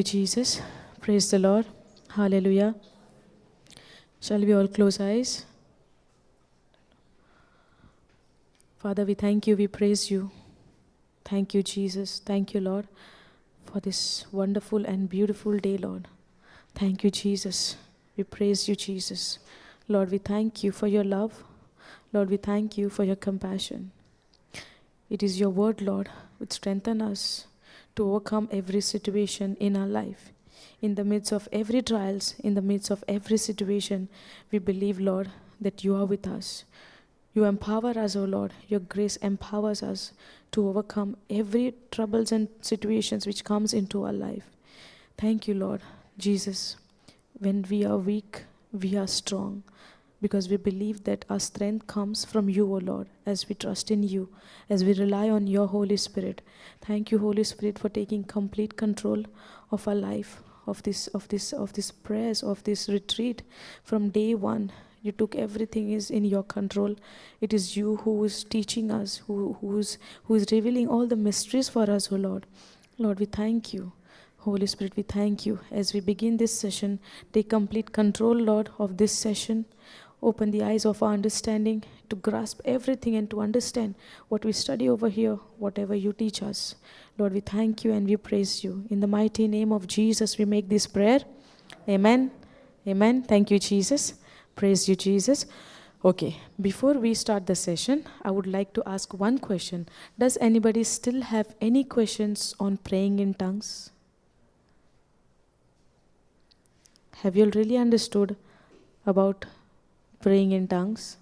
you, Jesus. Praise the Lord. Hallelujah. Shall we all close eyes? Father, we thank you, we praise you. Thank you, Jesus. Thank you, Lord, for this wonderful and beautiful day, Lord. Thank you, Jesus. We praise you, Jesus. Lord, we thank you for your love. Lord, we thank you for your compassion. It is your word, Lord, which strengthens us to overcome every situation in our life. In the midst of every trials, in the midst of every situation, we believe, Lord, that you are with us. You empower us, O Lord. Your grace empowers us to overcome every troubles and situations which comes into our life. Thank you, Lord Jesus. When we are weak, we are strong, because we believe that our strength comes from you, O Lord, as we trust in you, as we rely on your Holy Spirit. Thank you, Holy Spirit, for taking complete control of our life, of this prayers, of this retreat. From day one, you took everything is in your control. It is you who is teaching us, who is revealing all the mysteries for us, O Lord. Lord, we thank you. Holy Spirit, we thank you. As we begin this session, take complete control, Lord, of this session. Open the eyes of our understanding to grasp everything and to understand what we study over here, whatever you teach us. Lord, we thank you and we praise you. In the mighty name of Jesus, we make this prayer. Amen. Amen. Thank you, Jesus. Praise you, Jesus. Okay, before we start the session, I would like to ask one question. Does anybody still have any questions on praying in tongues? Have you really understood about praying in tongues?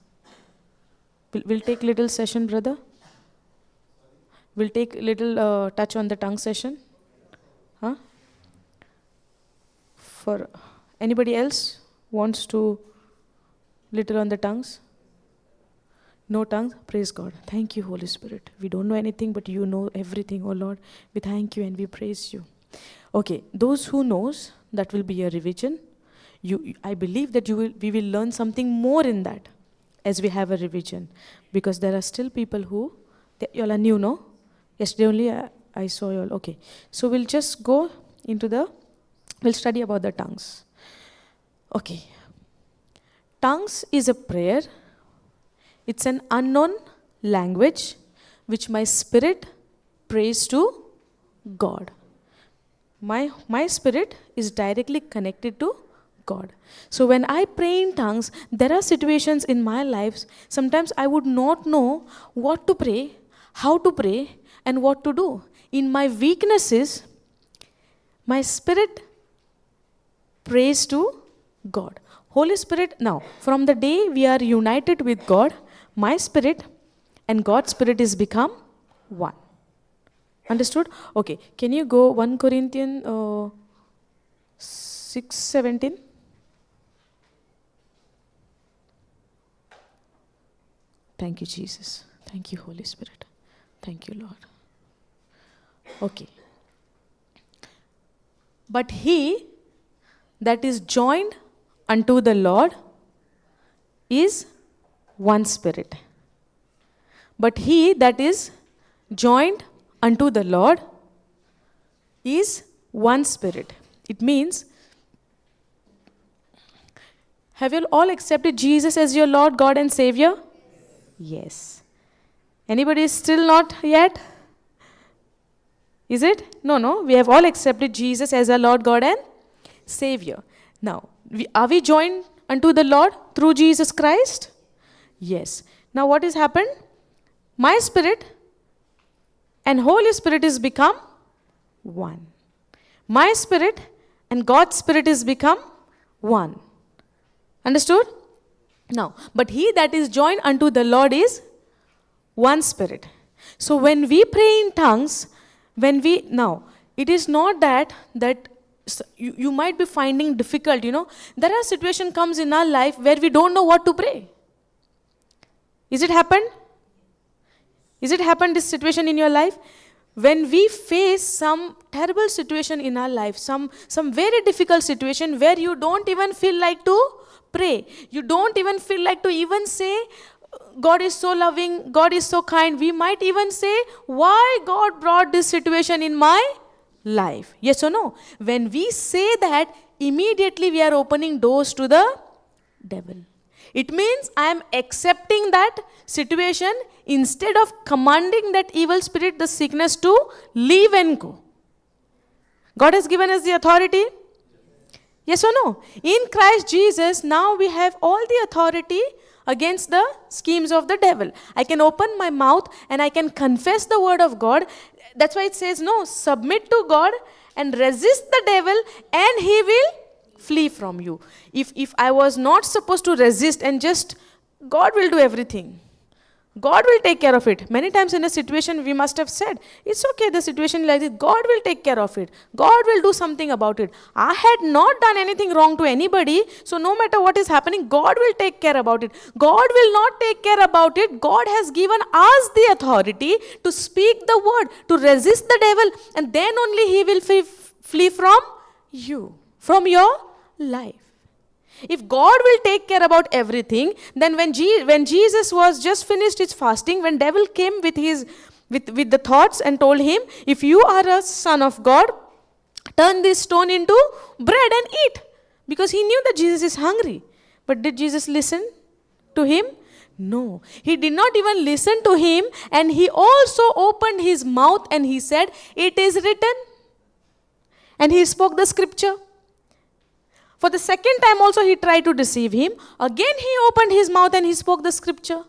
We'll take little session, brother. We'll take little touch on the tongue session. Huh? For anybody else wants to little on the tongues? No tongues? Praise God. Thank you, Holy Spirit. We don't know anything, but you know everything, oh Lord. We thank you and we praise you. Okay, those who knows, that will be a revision. I believe that we will learn something more in that as we have a revision, because there are still people who, you all are new, no? Yesterday only I saw you all. Okay, so we'll just go into we'll study about the tongues. Okay, tongues is a prayer. It's an unknown language which my spirit prays to God. My spirit is directly connected to God. So when I pray in tongues, there are situations in my life, sometimes I would not know what to pray, how to pray, and what to do. In my weaknesses, my spirit prays to God. Holy Spirit, now, from the day we are united with God, my spirit and God's spirit is become one. Understood? Okay, can you go 1 Corinthians 6:17? Thank you, Jesus. Thank you, Holy Spirit. Thank you, Lord. Okay. But he that is joined unto the Lord is one spirit. But he that is joined unto the Lord is one spirit. It means, have you all accepted Jesus as your Lord, God and Savior? Yes. Anybody is still not yet? Is it? No. We have all accepted Jesus as our Lord, God and Savior. Now, are we joined unto the Lord through Jesus Christ? Yes. Now what has happened? My spirit and Holy Spirit is become one. My spirit and God's spirit is become one. Understood? Now, but he that is joined unto the Lord is one spirit. So when we pray in tongues, it is not that you might be finding difficult, there are situation comes in our life where we don't know what to pray. Is it happened? Is it happened, this situation in your life? When we face some terrible situation in our life, some very difficult situation where you don't even feel like to pray. You don't even feel like to even say, God is so loving, God is so kind. We might even say, why God brought this situation in my life. Yes or no? When we say that, immediately we are opening doors to the devil. It means I am accepting that situation instead of commanding that evil spirit, the sickness, to leave and go. God has given us the authority. Yes or no? In Christ Jesus, now we have all the authority against the schemes of the devil. I can open my mouth and I can confess the word of God. That's why it says, no, submit to God and resist the devil and he will flee from you. If I was not supposed to resist and just, God will do everything. God will take care of it. Many times in a situation we must have said, it's okay, the situation like this, God will take care of it. God will do something about it. I had not done anything wrong to anybody, so no matter what is happening, God will take care about it. God will not take care about it. God has given us the authority to speak the word, to resist the devil, and then only he will flee from you, from your life. If God will take care about everything, then when Jesus was just finished his fasting, when devil came with the thoughts and told him, if you are a son of God, turn this stone into bread and eat. Because he knew that Jesus is hungry. But did Jesus listen to him? No. He did not even listen to him, and he also opened his mouth and he said, it is written. And he spoke the scripture. For the second time also he tried to deceive him. Again he opened his mouth and he spoke the scripture.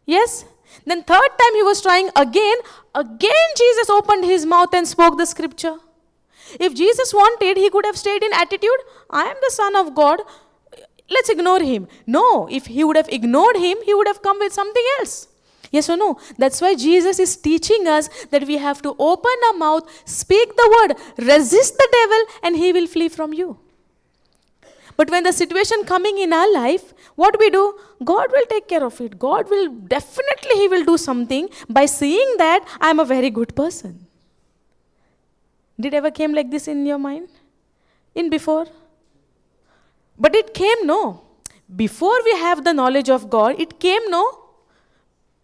Yes? Then third time he was trying again. Again Jesus opened his mouth and spoke the scripture. If Jesus wanted, he could have stayed in attitude, I am the Son of God, let's ignore him. No, if he would have ignored him, he would have come with something else. Yes or no? That's why Jesus is teaching us that we have to open our mouth, speak the word, resist the devil, and he will flee from you. But when the situation coming in our life, what we do? God will take care of it. God will definitely, he will do something by seeing that I am a very good person. Did ever came like this in your mind? In before? But it came, no. Before we have the knowledge of God, it came, no.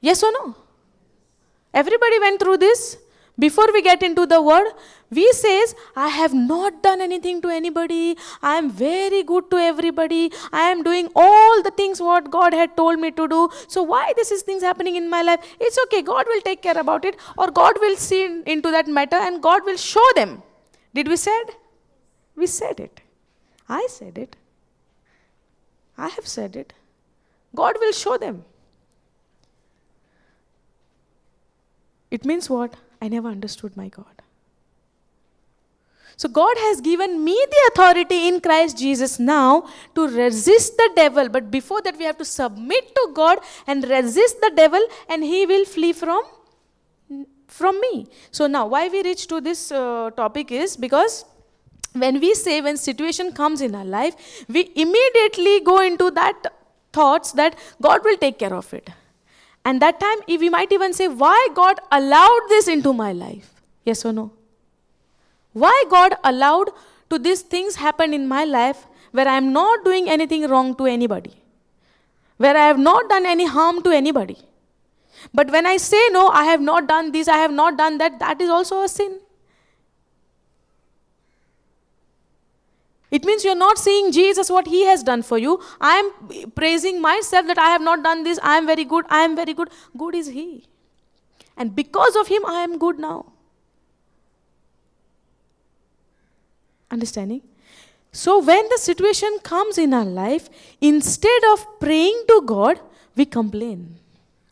Yes or no? Everybody went through this. Before we get into the word, we says, I have not done anything to anybody. I am very good to everybody. I am doing all the things what God had told me to do. So why this is things happening in my life? It's okay. God will take care about it, or God will see into that matter and God will show them. Did we said? We said it. I said it. I have said it. God will show them. It means what? I never understood my God. So God has given me the authority in Christ Jesus now to resist the devil. But before that we have to submit to God and resist the devil, and he will flee from me. So now why we reach to this topic is because when we say, when situation comes in our life, we immediately go into that thoughts that God will take care of it. And that time we might even say, why God allowed this into my life? Yes or no? Why God allowed to these things happen in my life where I am not doing anything wrong to anybody, where I have not done any harm to anybody. But when I say, no, I have not done this, I have not done that, that is also a sin. It means you are not seeing Jesus, what he has done for you. I am praising myself that I have not done this, I am very good, I am very good. Good is he. And because of him, I am good now. Understanding? So when the situation comes in our life, instead of praying to God, we complain,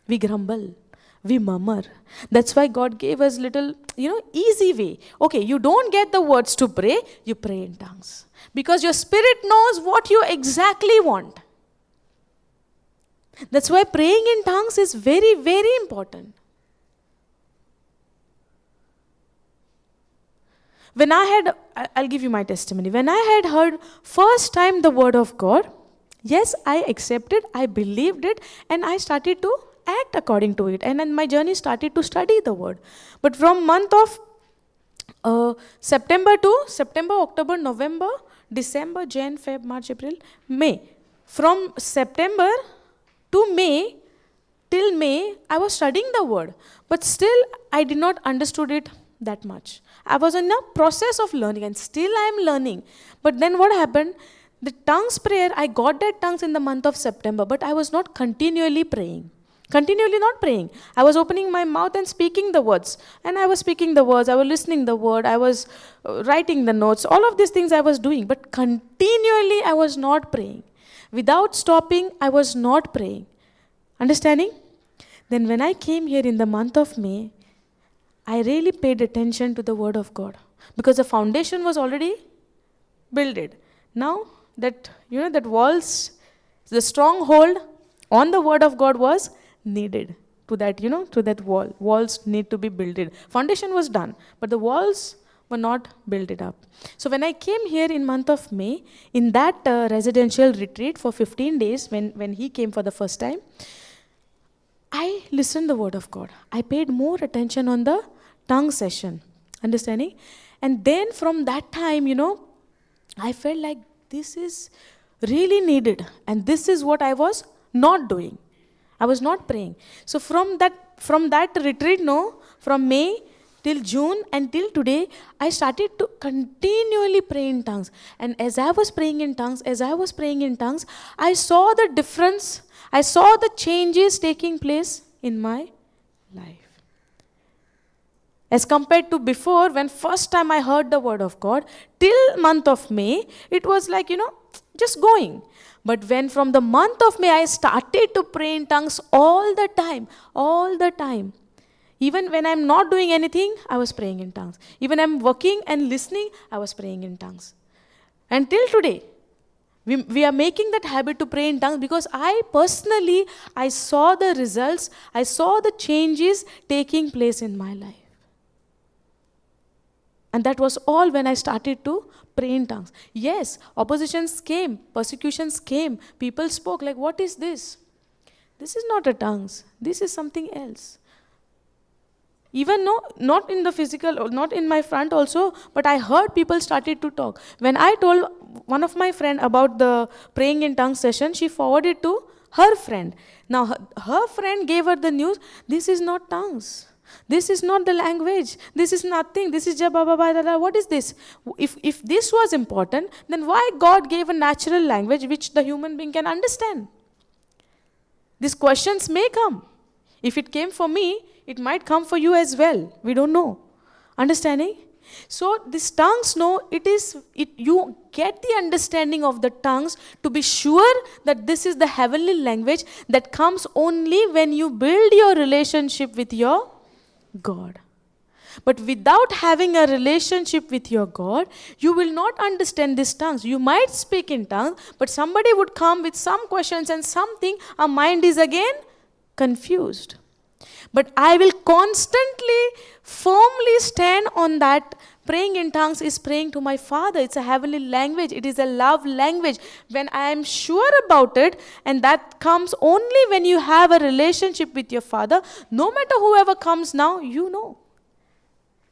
we grumble, we murmur. That's why God gave us little, easy way. Okay, you don't get the words to pray, you pray in tongues. Because your spirit knows what you exactly want. That's why praying in tongues is very, very important. When I'll give you my testimony. When I had heard first time the word of God, yes, I accepted, I believed it, and I started to act according to it. And then my journey started to study the word. But from month of September, October, November, December, Jan, Feb, March, April, May. From September to May, till May, I was studying the word. But still, I did not understood it that much. I was in a process of learning, and still I am learning. But then what happened? The tongues prayer, I got that tongues in the month of September, but I was not continually praying. Continually not praying. I was opening my mouth and speaking the words. And I was speaking the words, I was listening the word, I was writing the notes. All of these things I was doing. But continually I was not praying. Without stopping, I was not praying. Understanding? Then when I came here in the month of May, I really paid attention to the word of God. Because the foundation was already builded. Now that, that walls, the stronghold on the word of God was needed to that, to that wall. Walls need to be builded. Foundation was done, but the walls were not built up. So when I came here in month of May, in that residential retreat for 15 days, when he came for the first time, I listened the word of God. I paid more attention on the tongue session. Understanding? And then from that time, I felt like this is really needed. And this is what I was not doing. I was not praying. So from that retreat, from May till June and till today, I started to continually pray in tongues. And as I was praying in tongues, I saw the difference. I saw the changes taking place in my life. As compared to before, when first time I heard the word of God, till month of May, it was like, just going. But when from the month of May, I started to pray in tongues all the time. Even when I'm not doing anything, I was praying in tongues. Even I'm working and listening, I was praying in tongues. Until today, we are making that habit to pray in tongues because I saw the results, I saw the changes taking place in my life. And that was all when I started to pray in tongues. Yes, oppositions came, persecutions came, people spoke like, what is this? This is not a tongues, this is something else. Even not in the physical, not in my front also, but I heard people started to talk. When I told one of my friend about the praying in tongues session, she forwarded to her friend. Now her friend gave her the news, this is not tongues. This is not the language. This is nothing. This is jabba. What is this? If this was important, then why God gave a natural language which the human being can understand? These questions may come. If it came for me, it might come for you as well. We don't know. Understanding? So these tongues, you get the understanding of the tongues to be sure that this is the heavenly language that comes only when you build your relationship with your God. But without having a relationship with your God, you will not understand these tongues. You might speak in tongues, but somebody would come with some questions and something, our mind is again confused. But I will constantly, firmly stand on that. Praying in tongues is praying to my Father. It's a heavenly language. It is a love language. When I am sure about it, and that comes only when you have a relationship with your Father, no matter whoever comes now, you know.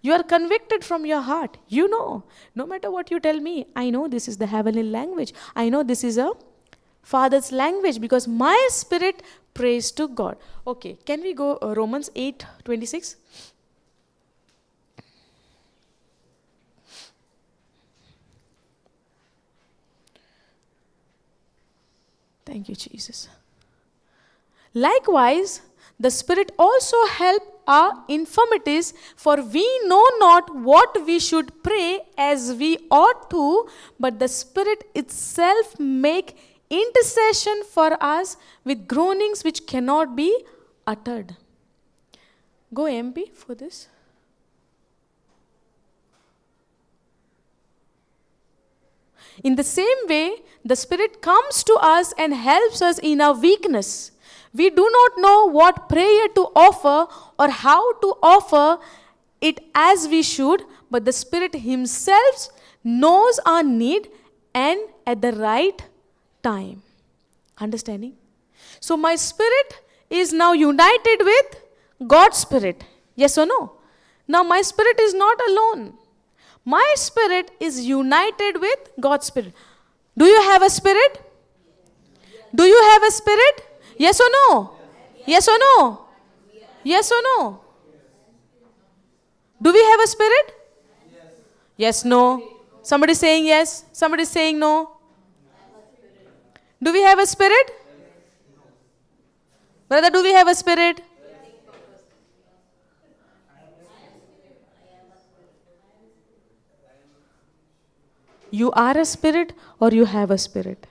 You are convicted from your heart. You know. No matter what you tell me, I know this is the heavenly language. I know this is a Father's language because my spirit prays to God. Okay, can we go Romans 8:26? Thank you, Jesus. Likewise, the Spirit also help our infirmities, for we know not what we should pray as we ought to, but the Spirit itself make intercession for us with groanings which cannot be uttered. Go MP for this. In the same way, the Spirit comes to us and helps us in our weakness. We do not know what prayer to offer or how to offer it as we should, but the Spirit Himself knows our need and at the right time. Understanding? So my spirit is now united with God's Spirit. Yes or no? Now my spirit is not alone. My spirit is united with God's Spirit. Do you have a spirit? Do you have a spirit? Yes or no? Yes or no? Yes or no? Do we have a spirit? Yes, no. Somebody saying yes, somebody saying no. Do we have a spirit? Brother, do we have a spirit? You are a spirit or you have a spirit?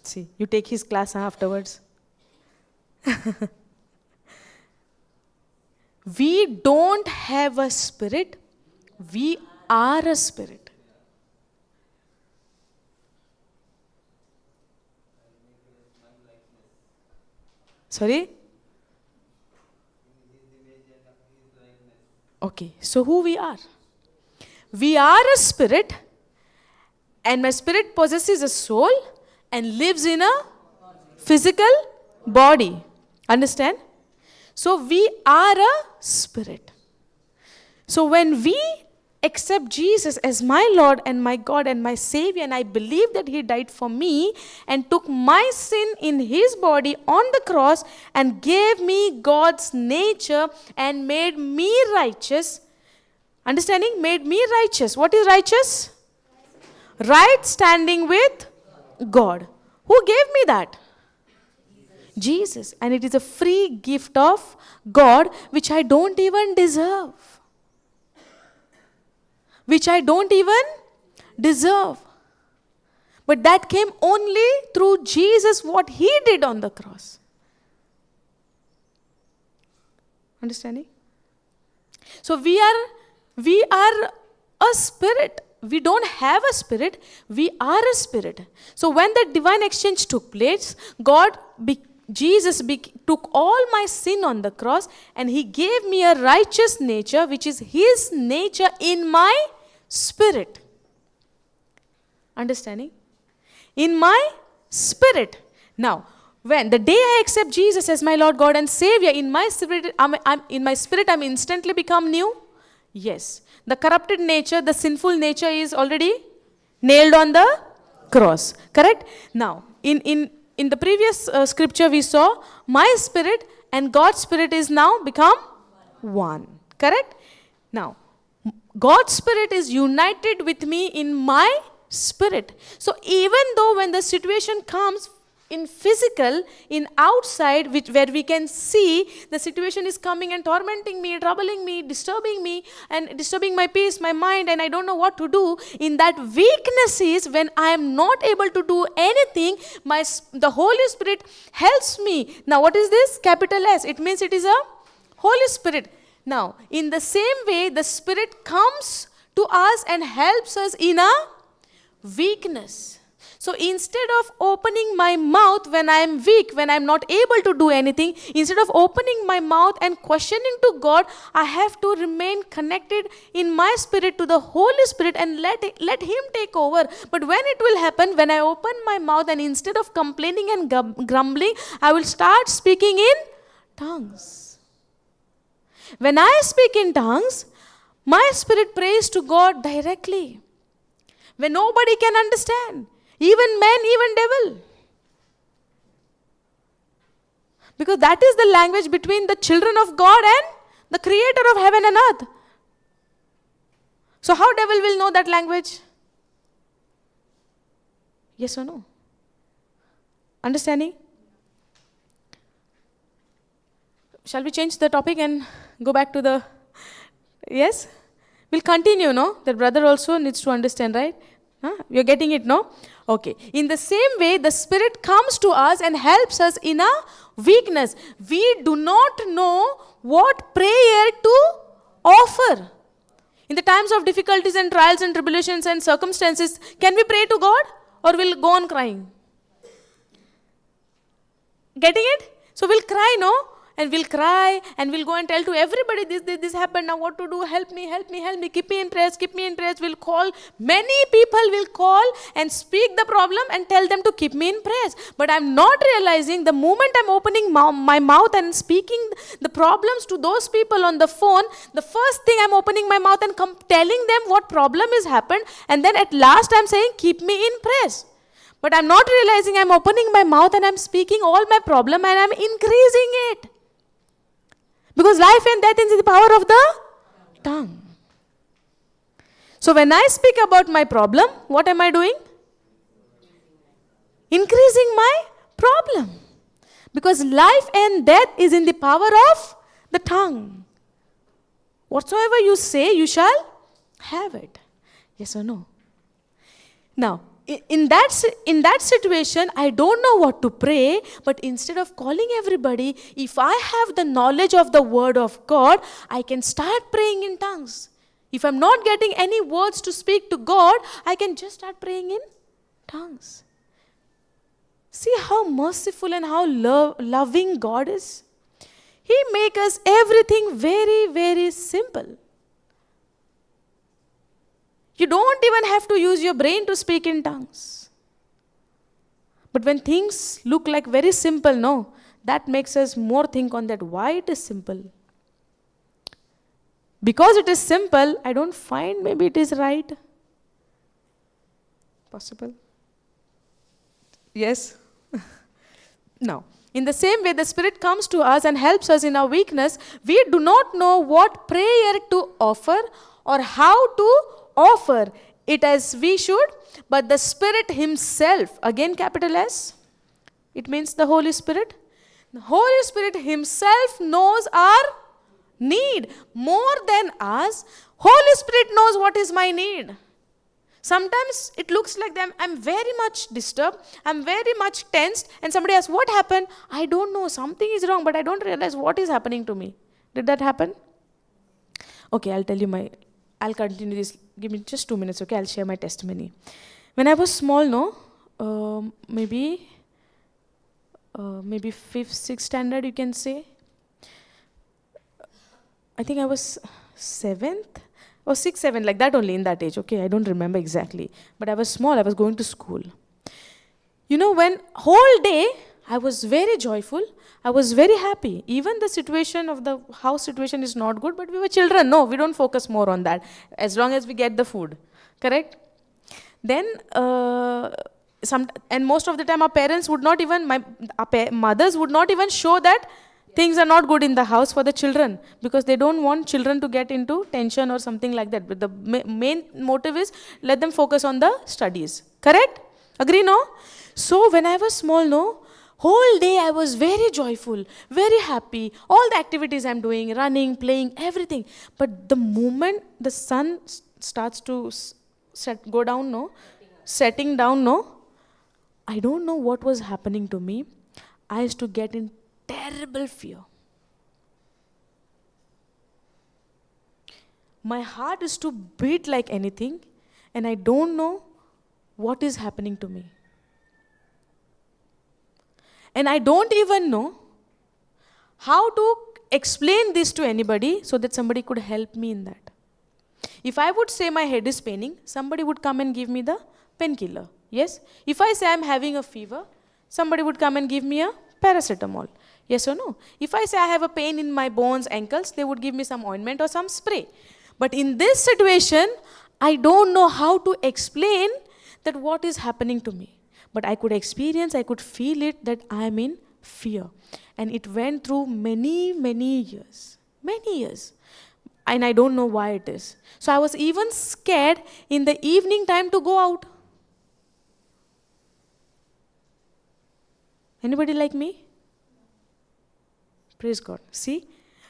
See, you take his class afterwards. We don't have a spirit. We are a spirit. Sorry? Okay, so who we are? We are a spirit, and my spirit possesses a soul and lives in a physical body. Understand? So we are a spirit. So when we accept Jesus as my Lord and my God and my Savior, and I believe that He died for me and took my sin in His body on the cross and gave me God's nature and made me righteous. Understanding? Made me righteous. What is righteous? Right standing with God. Who gave me that? Jesus. And it is a free gift of God which I don't even deserve. Which I don't even deserve. But that came only through Jesus, what He did on the cross. Understanding? So we are a spirit. We don't have a spirit. We are a spirit. So when the divine exchange took place, Jesus took all my sin on the cross and He gave me a righteous nature, which is His nature in my spirit. Understanding? In my spirit. Now, when the day I accept Jesus as my Lord God and Savior, in my spirit, I'm instantly become new. Yes. The corrupted nature, the sinful nature is already nailed on the cross. Correct? Now, in the previous scripture we saw, my spirit and God's spirit is now become one. Correct? Now, God's spirit is united with me in my spirit. So even though when the situation comes in physical, in outside, where we can see the situation is coming and tormenting me, troubling me, disturbing me, and disturbing my peace, my mind, and I don't know what to do, in that weakness is when I am not able to do anything, the Holy Spirit helps me. Now what is this? Capital S. It means it is a Holy Spirit. Now, in the same way, the Spirit comes to us and helps us in a weakness. So instead of opening my mouth when I am weak, when I am not able to do anything, instead of opening my mouth and questioning to God, I have to remain connected in my spirit to the Holy Spirit and let Him take over. But when it will happen, when I open my mouth and instead of complaining and grumbling, I will start speaking in tongues. When I speak in tongues, my spirit prays to God directly. When nobody can understand. Even men, even devil. Because that is the language between the children of God and the creator of heaven and earth. So how devil will know that language? Yes or no? Understanding? Shall we change the topic and go back to the... Yes? We'll continue, no? That brother also needs to understand, right? You're getting it, no? Okay. In the same way, the Spirit comes to us and helps us in a weakness. We do not know what prayer to offer. In the times of difficulties and trials and tribulations and circumstances, can we pray to God or will go on crying? Getting it? So we'll cry, no? And we'll cry and we'll go and tell to everybody, this happened, now what to do, help me, keep me in prayers. We'll call, many people will call and speak the problem and tell them to keep me in prayers. But I'm not realizing the moment I'm opening my mouth and speaking the problems to those people on the phone, the first thing I'm opening my mouth and telling them what problem has happened, and then at last I'm saying, keep me in prayers. But I'm not realizing I'm opening my mouth and I'm speaking all my problem and I'm increasing it. Because life and death is in the power of the tongue. So when I speak about my problem, what am I doing? Increasing my problem. Because life and death is in the power of the tongue. Whatsoever you say, you shall have it. Yes or no? Now, in that situation, I don't know what to pray, but instead of calling everybody, if I have the knowledge of the word of God, I can start praying in tongues. If I'm not getting any words to speak to God, I can just start praying in tongues. See how merciful and how loving God is. He makes us everything very, very simple. You don't even have to use your brain to speak in tongues. But when things look like very simple, no, that makes us more think on that why it is simple. Because it is simple, I don't find maybe it is right. Possible? Yes? Now, in the same way, the Spirit comes to us and helps us in our weakness. We do not know what prayer to offer or how to offer it as we should, but the Spirit Himself, again capital S, it means the Holy Spirit. The Holy Spirit Himself knows our need more than us. Holy Spirit knows what is my need. Sometimes it looks like I'm very much disturbed, I'm very much tensed, and somebody asks, what happened? I don't know, something is wrong, but I don't realize what is happening to me. Did that happen? Okay, I'll continue this. Give me just 2 minutes, okay? I'll share my testimony. When I was small, maybe 5th, 6th standard, you can say. I think I was 7th or 6th, 7th, like that only in that age, okay? I don't remember exactly. But I was small, I was going to school. You know, when whole day, I was very joyful, I was very happy. Even the situation of the house situation is not good, but we were children. No, we don't focus more on that. As long as we get the food, correct? Then, and most of the time our parents would not even, mothers would not even show that things are not good in the house for the children, because they don't want children to get into tension or something like that. But the main motive is let them focus on the studies. Correct? Agree, no? So when I was small, whole day I was very joyful, very happy. All the activities I'm doing, running, playing, everything. But the moment the sun starts to setting down, I don't know what was happening to me. I used to get in terrible fear. My heart is to beat like anything, and I don't know what is happening to me. And I don't even know how to explain this to anybody so that somebody could help me in that. If I would say my head is paining, somebody would come and give me the painkiller. Yes? If I say I'm having a fever, somebody would come and give me a paracetamol. Yes or no? If I say I have a pain in my bones, ankles, they would give me some ointment or some spray. But in this situation, I don't know how to explain that what is happening to me. But I could experience, I could feel it that I am in fear. And it went through many, many years. Many years. And I don't know why it is. So I was even scared in the evening time to go out. Anybody like me? Praise God. See?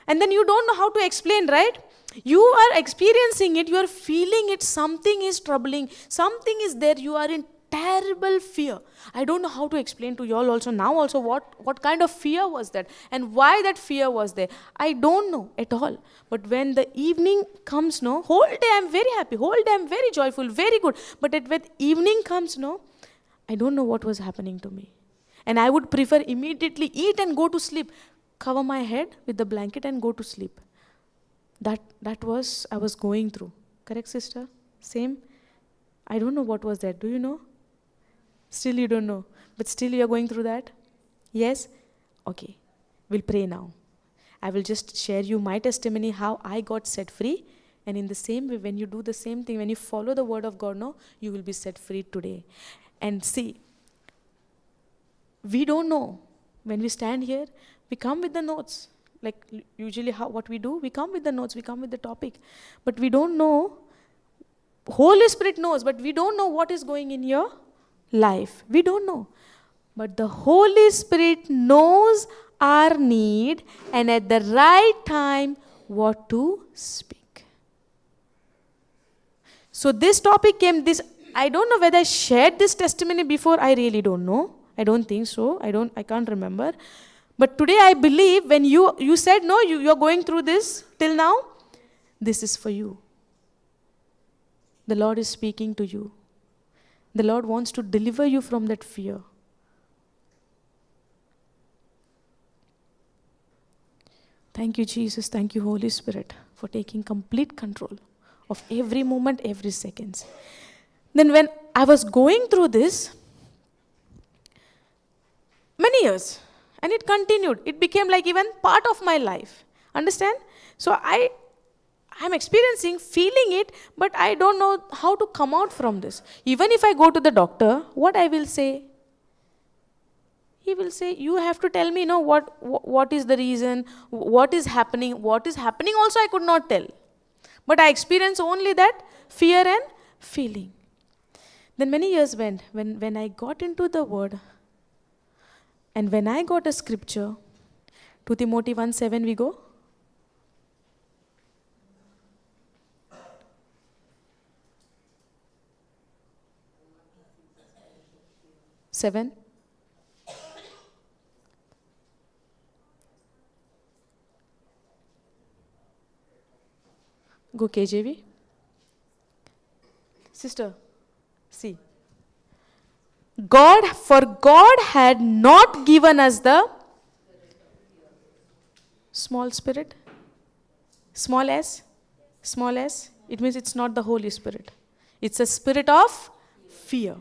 And then you don't know how to explain, right? You are experiencing it, you are feeling it, something is troubling, something is there, you are in terrible fear. I don't know how to explain to you all also now also what kind of fear was that and why that fear was there. I don't know at all. But when the evening comes, whole day I'm very happy, whole day I'm very joyful, very good. But when evening comes, I don't know what was happening to me. And I would prefer immediately eat and go to sleep. Cover my head with the blanket and go to sleep. That was I was going through. Correct, sister? Same? I don't know what was that. Do you know? Still you don't know. But still you are going through that? Yes? Okay. We'll pray now. I will just share you my testimony, how I got set free. And in the same way, when you do the same thing, when you follow the word of God, you will be set free today. And see, we don't know. When we stand here, we come with the notes. Like usually what we do, we come with the notes, we come with the topic. But we don't know. Holy Spirit knows, but we don't know what is going in your life. We don't know. But the Holy Spirit knows our need and at the right time what to speak. So this topic came, I don't know whether I shared this testimony before. I really don't know. I don't think so. I can't remember. But today I believe when you said, no, you're going through this till now, this is for you. The Lord is speaking to you. The Lord wants to deliver you from that fear. Thank you, Jesus. Thank you, Holy Spirit, for taking complete control of every moment, every second. Then when I was going through this, many years, and it continued. It became like even part of my life. Understand? So I'm experiencing, feeling it, but I don't know how to come out from this. Even if I go to the doctor, what I will say? He will say, you have to tell me, what is the reason, what is happening. What is happening also I could not tell. But I experienced only that fear and feeling. Then many years went, when I got into the word, and when I got a scripture, 2 Timothy 1:7 we go. Seven. Go KJV. Sister, see. God had not given us the small spirit, small s, it means it's not the Holy Spirit. It's a spirit of fear.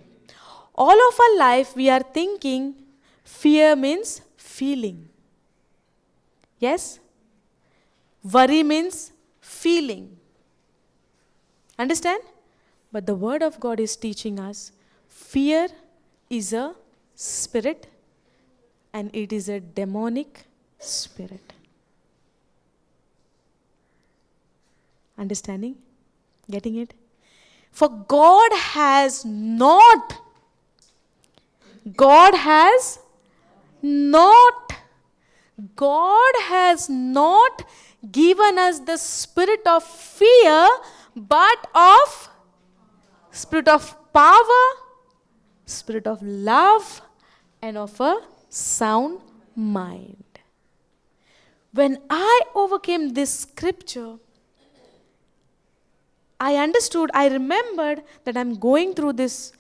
All of our life we are thinking fear means feeling. Yes? Worry means feeling. Understand? But the word of God is teaching us fear is a spirit and it is a demonic spirit. Understanding? Getting it? For God has not given us the spirit of fear, but of spirit of power, spirit of love, and of a sound mind. When I overcame this scripture, I remembered that I'm going through this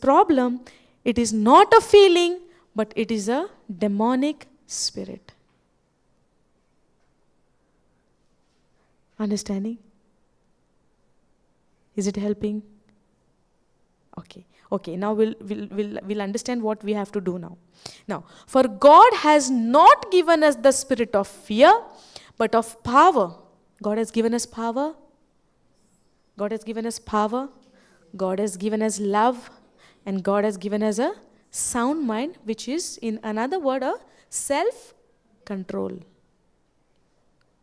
problem. It is not a feeling, but it is a demonic spirit. Understanding? Is it helping? Okay. Now we'll understand what we have to do now. Now, for God has not given us the spirit of fear, but of power. God has given us power. God has given us power. God has given us love. And God has given us a sound mind, which is, in another word, a self-control.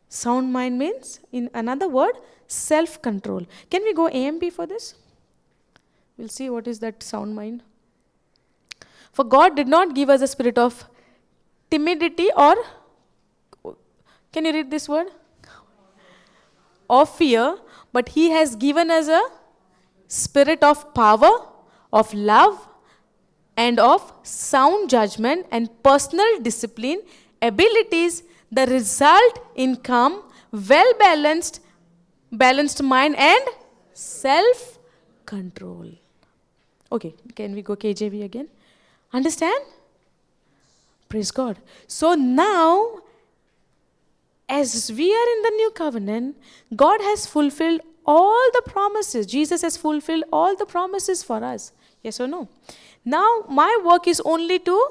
Sound mind means, in another word, self-control. Can we go AMP for this? We'll see what is that sound mind. For God did not give us a spirit of timidity or, can you read this word? Of fear, but He has given us a spirit of power, of love, and of sound judgment and personal discipline, abilities, the result in calm, balanced mind and self-control. Okay, can we go KJV again? Understand? Praise God. So now, as we are in the new covenant, God has fulfilled all the promises. Jesus has fulfilled all the promises for us. Yes or no? Now, my work is only to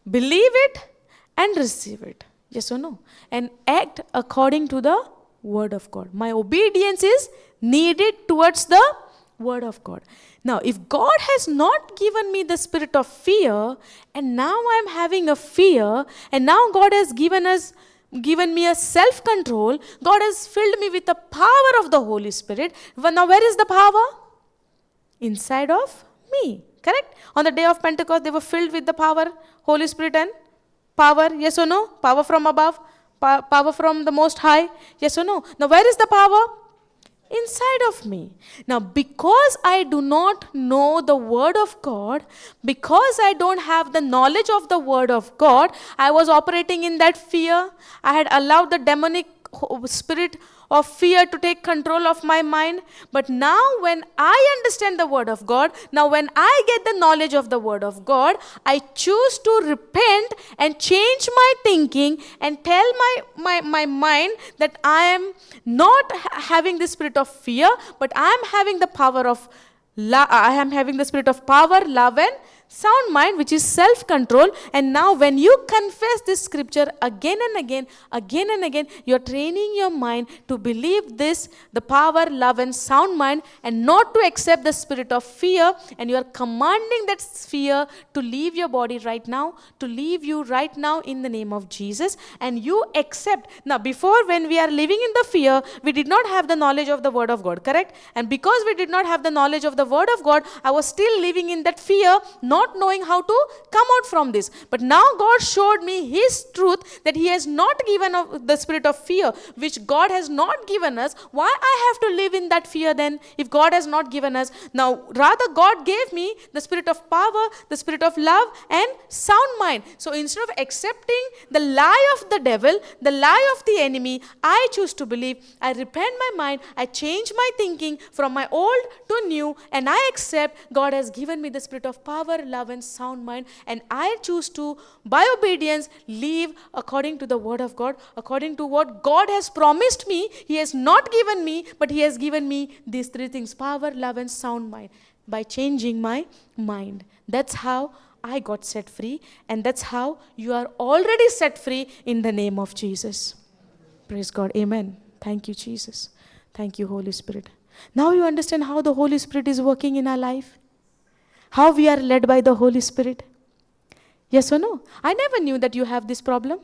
believe it and receive it. Yes or no? And act according to the word of God. My obedience is needed towards the word of God. Now, if God has not given me the spirit of fear, and now I'm having a fear, and now God has given us given me a self-control. God has filled me with the power of the Holy Spirit. Well, now where is the power? Inside of me. Correct? On the day of Pentecost, they were filled with the power, Holy Spirit and power. Yes or no? Power from above. Power from the Most High. Yes or no? Now where is the power? Inside of me. Now, because I do not know the Word of God, because I don't have the knowledge of the Word of God, I was operating in that fear. I had allowed the demonic spirit of fear to take control of my mind. But now when I understand the Word of God, now when I get the knowledge of the Word of God, I choose to repent and change my thinking and tell my mind that I am not having the spirit of fear, but I am having the power of I am having the spirit of power, love and sound mind, which is self-control. And now when you confess this scripture again and again, you're training your mind to believe this, the power, love and sound mind, and not to accept the spirit of fear. And you are commanding that fear to leave your body right now, to leave you right now in the name of Jesus. And you accept. Now before, when we are living in the fear, we did not have the knowledge of the Word of God, correct? And because we did not have the knowledge of the Word of God, I was still living in that fear, not knowing how to come out from this. But now God showed me His truth, that He has not given the spirit of fear, which God has not given us. Why I have to live in that fear then, if God has not given us? Now rather God gave me the spirit of power, the spirit of love and sound mind. So instead of accepting the lie of the devil, the lie of the enemy, I choose to believe. I repent my mind, I change my thinking from my old to new, and I accept God has given me the spirit of power, love and sound mind, and I choose to, by obedience, live according to the Word of God, according to what God has promised me. He has not given me, but He has given me these three things: power, love and sound mind, by changing my mind. That's how I got set free, and that's how you are already set free in the name of Jesus. Praise God. Amen. Thank you, Jesus. Thank you, Holy Spirit. Now you understand how the Holy Spirit is working in our life, how we are led by the Holy Spirit. Yes or no? I never knew that you have this problem.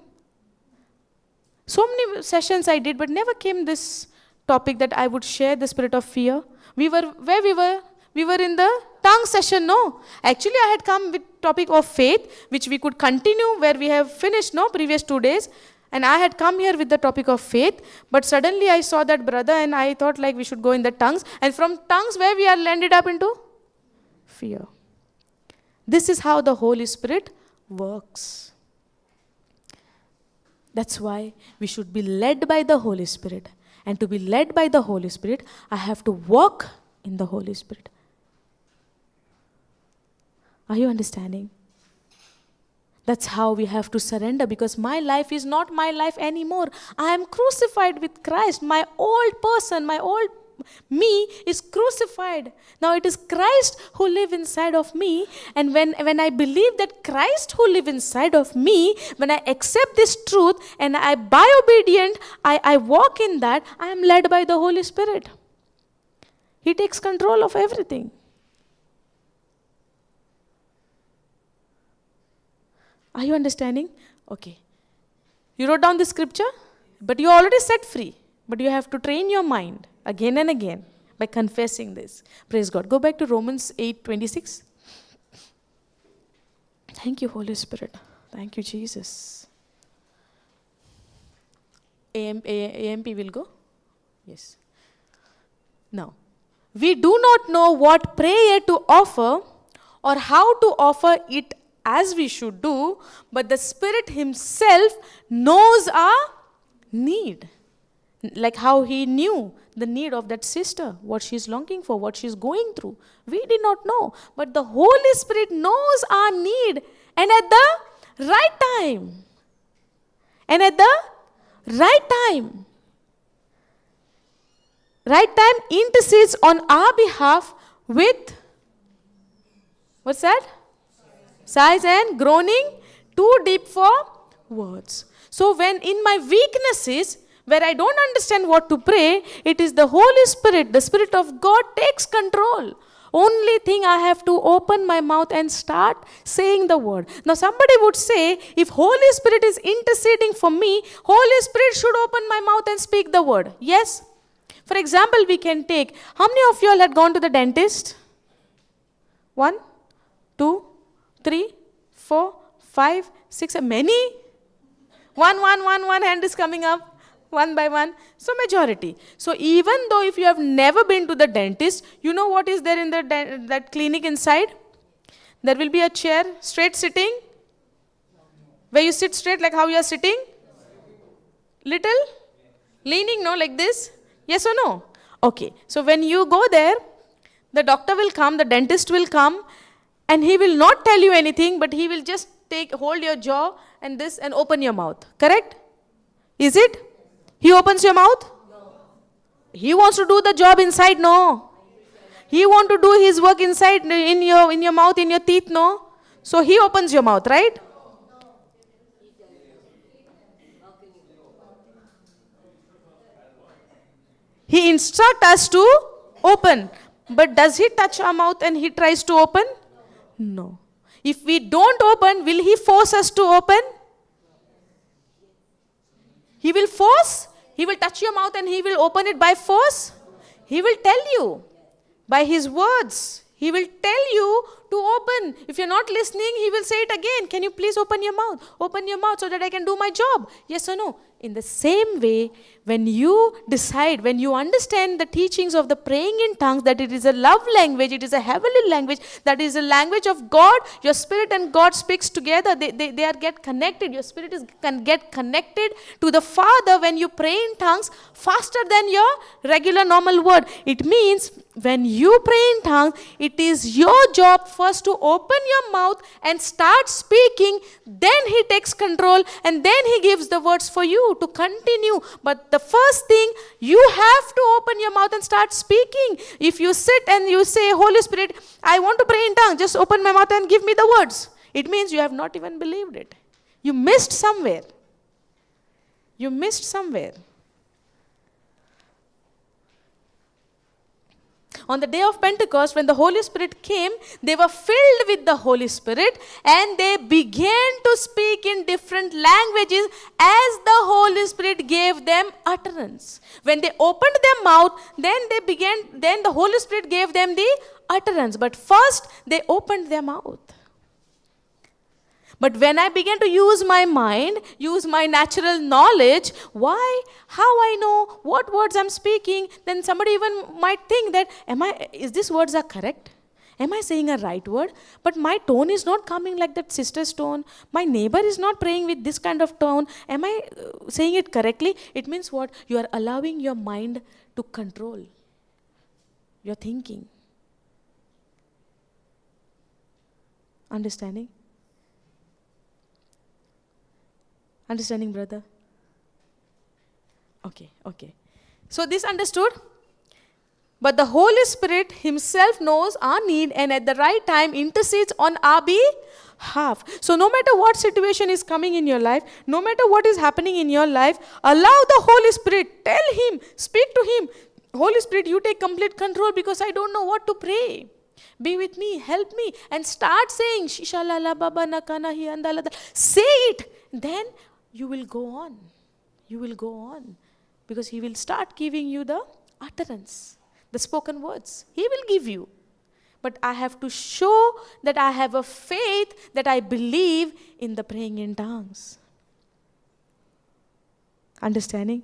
So many sessions I did, but never came this topic that I would share the spirit of fear. We were in the tongue session, no? Actually, I had come with topic of faith, which we could continue where we have finished, no, previous 2 days. And I had come here with the topic of faith, but suddenly I saw that brother and I thought like we should go in the tongues. And from tongues, where we are landed up into? Fear. This is how the Holy Spirit works. That's why we should be led by the Holy Spirit. And to be led by the Holy Spirit, I have to walk in the Holy Spirit. Are you understanding? That's how we have to surrender, because my life is not my life anymore. I am crucified with Christ. My old person, my old me is crucified. Now it is Christ who lives inside of me. And when I believe that Christ who lives inside of me, when I accept this truth and I, by obedient, I walk in that, I am led by the Holy Spirit. He takes control of everything. Are you understanding? Okay. You wrote down the scripture, but you already set free. But you have to train your mind again and again by confessing this. Praise God. Go back to Romans 8:26. Thank you, Holy Spirit. Thank you, Jesus. AMP will go? Yes. Now, we do not know what prayer to offer or how to offer it as we should do, but the Spirit Himself knows our need. Like how He knew the need of that sister, what she's longing for, what she's going through. We did not know, but the Holy Spirit knows our need, and at the right time. And at the right time. Right time intercedes on our behalf with, what's that? Sighs and groaning too deep for words. So when in my weaknesses, where I don't understand what to pray, it is the Holy Spirit, the Spirit of God takes control Only thing I have to open my mouth and start saying the word. Now somebody would say, if Holy Spirit is interceding for me, Holy Spirit should open my mouth and speak the word. Yes? For example, we can take, how many of you all had gone to the dentist? 1, 2, 3, 4, 5, 6, many? One hand is coming up. One by one. So majority. So even though if you have never been to the dentist, you know what is there in that clinic inside? There will be a chair, straight sitting. Where you sit straight like how you are sitting. Little? Leaning, no, like this. Yes or no? Okay. So when you go there, the doctor will come, the dentist will come, and he will not tell you anything, but he will just hold your jaw and this and open your mouth. Correct? Is it? He opens your mouth? No. He wants to do the job inside? No. He wants to do his work inside, in your mouth, in your teeth? No. So he opens your mouth, right? He instructs us to open. But does he touch our mouth and he tries to open? No. If we don't open, will he force us to open? He will force. He will touch your mouth and he will open it by force. He will tell you by his words. He will tell you to open. If you're not listening, he will say it again. Can you please open your mouth? Open your mouth so that I can do my job. Yes or no? In the same way, when you decide, when you understand the teachings of the praying in tongues, that it is a love language, it is a heavenly language, that is a language of God, your spirit and God speaks together. They are get connected. Your spirit can get connected to the Father when you pray in tongues faster than your regular normal word. It means when you pray in tongues, it is your job first to open your mouth and start speaking. Then he takes control and then he gives the words for you to continue. But the first thing, you have to open your mouth and start speaking. If you sit and you say, Holy Spirit, I want to pray in tongues, just open my mouth and give me the words. It means you have not even believed it. You missed somewhere. You missed somewhere. On the day of Pentecost, when the Holy Spirit came, they were filled with the Holy Spirit and they began to speak in different languages as the Holy Spirit gave them utterance. When they opened their mouth, then the Holy Spirit gave them the utterance. But first, they opened their mouth. But when I began to use my mind, use my natural knowledge, why, how I know what words I'm speaking, then somebody even might think that, is these words are correct? Am I saying a right word? But my tone is not coming like that sister's tone. My neighbor is not praying with this kind of tone. Am I saying it correctly? It means what? You are allowing your mind to control your thinking. Understanding? Understanding, brother? Okay. So this understood? But the Holy Spirit himself knows our need and at the right time intercedes on our behalf. So no matter what situation is coming in your life, no matter what is happening in your life, allow the Holy Spirit, tell him, speak to him. Holy Spirit, you take complete control because I don't know what to pray. Be with me, help me, and start saying, Shishalala Baba Nakana Hi Andalada. Say it. Then you will go on. You will go on. Because he will start giving you the utterance, the spoken words. He will give you. But I have to show that I have a faith that I believe in the praying in tongues. Understanding?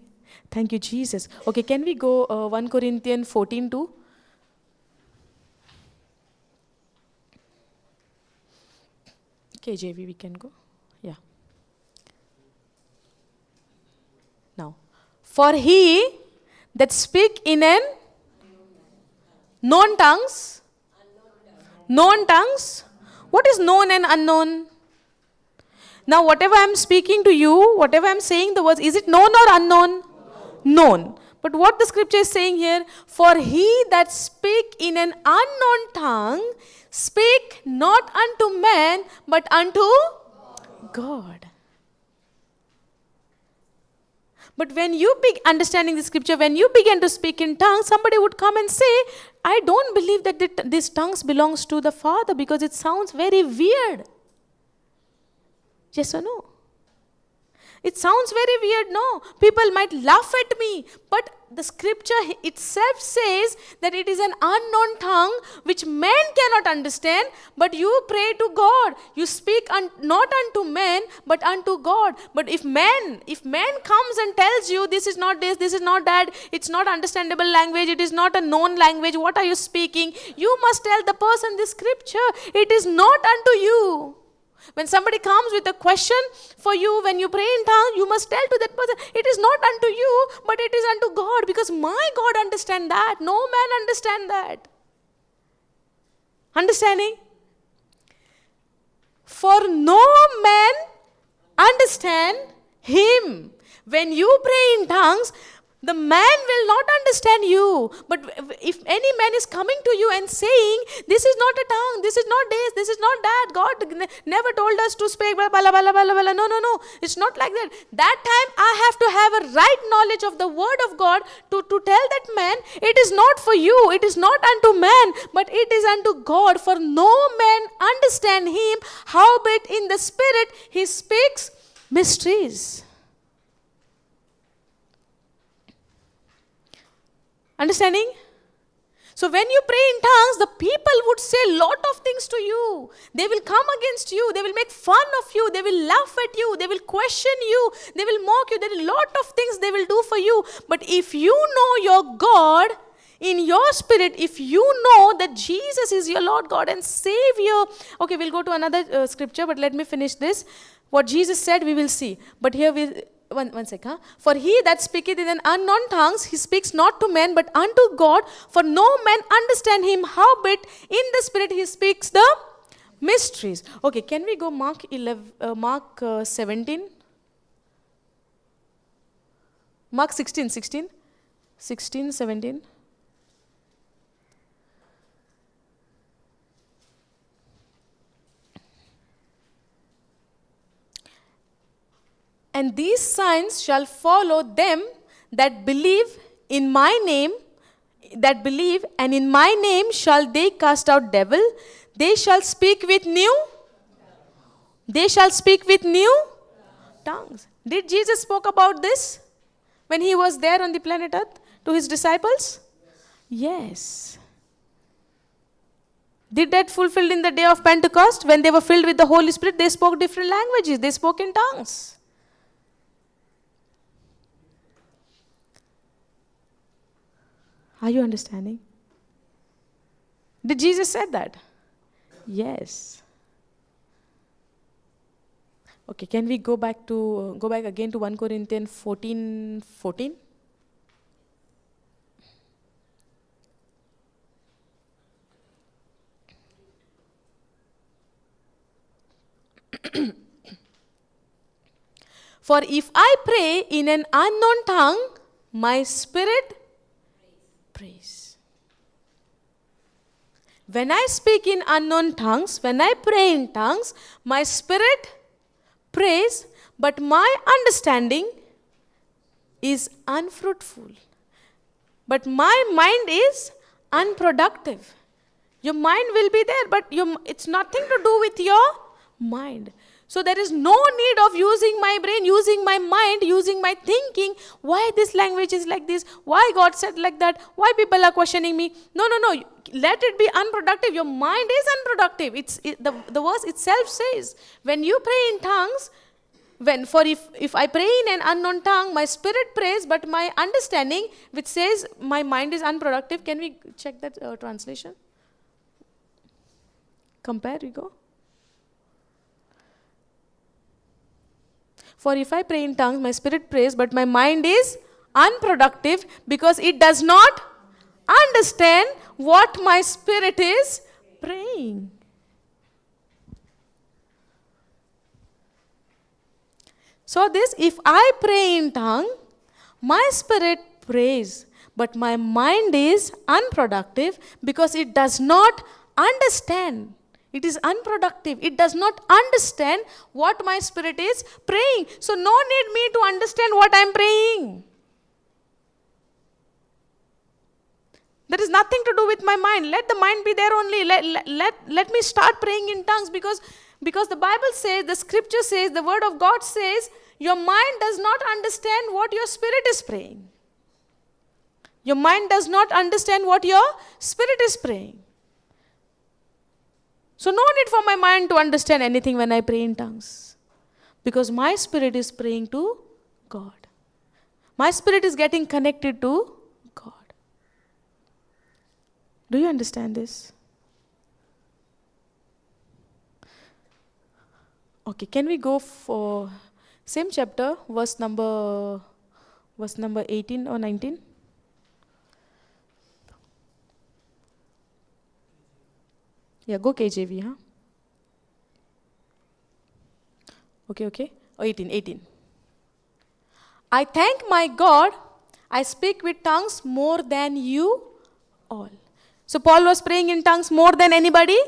Thank you, Jesus. Okay, can we go 1 Corinthians 14:2? KJV, we can go. Yeah. Now, for he that speak in an known tongues. Known tongues. What is known and unknown? Now, whatever I am speaking to you, whatever I am saying the words, is it known or unknown? Known. But what the scripture is saying here, for he that speak in an unknown tongue, speak not unto man, but unto God. But when you understanding the scripture, when you begin to speak in tongues, somebody would come and say, I don't believe that this tongues belongs to the Father because it sounds very weird. Yes or no? It sounds very weird, no? People might laugh at me, but the scripture itself says that it is an unknown tongue which man cannot understand, but you pray to God. You speak not unto men, but unto God. But if man comes and tells you this is not this is not that, it's not understandable language, it is not a known language, what are you speaking? You must tell the person this scripture, it is not unto you. When somebody comes with a question for you, when you pray in tongues, you must tell to that person, it is not unto you, but it is unto God, because my God understand that. No man understand that. Understanding? For no man understand him. When you pray in tongues, the man will not understand you. But if any man is coming to you and saying, this is not a tongue, this is not this is not that, God never told us to speak, blah, blah, blah, blah, blah. No. It's not like that. That time I have to have a right knowledge of the word of God to tell that man, it is not for you, it is not unto man, but it is unto God. For no man understand him, howbeit in the spirit he speaks mysteries. Understanding? So when you pray in tongues, the people would say a lot of things to you. They will come against you. They will make fun of you. They will laugh at you. They will question you. They will mock you. There are a lot of things they will do for you. But if you know your God in your spirit, if you know that Jesus is your Lord God and Savior. Okay, we'll go to another scripture, but let me finish this. What Jesus said, we will see. But here one second. For he that speaketh in an unknown tongues, he speaks not to men, but unto God. For no man understand him, howbeit in the spirit he speaks the mysteries. Okay, can we go Mark 17? Mark 16, 17. And these signs shall follow them that believe in my name, and in my name shall they cast out devil. They shall speak with new tongues. Did Jesus spoke about this when he was there on the planet Earth to his disciples? Yes. Did that fulfilled in the day of Pentecost? When they were filled with the Holy Spirit, they spoke different languages. They spoke in tongues. Are you understanding? Did Jesus said that? Yes. Okay, can we go back again to 1 Corinthians 14:14? For if I pray in an unknown tongue, my spirit praise. When I speak in unknown tongues, when I pray in tongues, my spirit prays, but my understanding is unfruitful. But my mind is unproductive. Your mind will be there, but it's nothing to do with your mind. So there is no need of using my brain, using my mind, using my thinking. Why this language is like this? Why God said like that? Why people are questioning me? No. Let it be unproductive. Your mind is unproductive. The verse itself says, when you pray in tongues, if I pray in an unknown tongue, my spirit prays, but my understanding, which says my mind is unproductive. Can we check that translation? Compare, we go. For if I pray in tongues, my spirit prays, but my mind is unproductive because it does not understand what my spirit is praying. So if I pray in tongue, my spirit prays, but my mind is unproductive because it does not understand. It is unproductive. It does not understand what my spirit is praying. So no need me to understand what I am praying. There is nothing to do with my mind. Let the mind be there only. Let me start praying in tongues, because the Bible says, the scripture says, the word of God says, your mind does not understand what your spirit is praying. Your mind does not understand what your spirit is praying. So no need for my mind to understand anything when I pray in tongues. Because my spirit is praying to God. My spirit is getting connected to God. Do you understand this? Okay, can we go for same chapter, verse number 18 or 19? Yeah, go KJV, huh? Okay. Oh, 18. I thank my God, I speak with tongues more than you all. So Paul was praying in tongues more than anybody?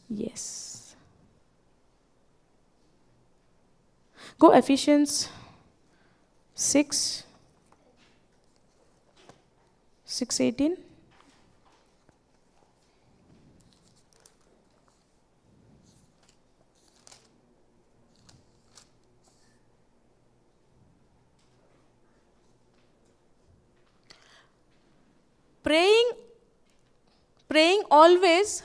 Yes. Go Ephesians 6:18. Praying always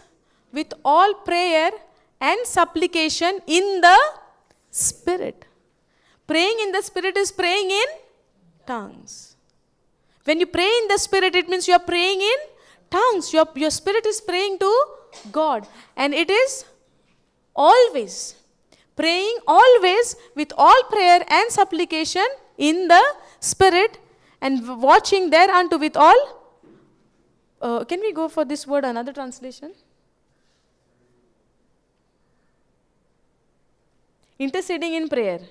with all prayer and supplication in the Spirit. Praying in the Spirit is praying in tongues. When you pray in the Spirit, it means you are praying in tongues. Your spirit is praying to God. And it is always. Praying always with all prayer and supplication in the Spirit, and watching thereunto with all. Can we go for this word, another translation? Interceding in prayer.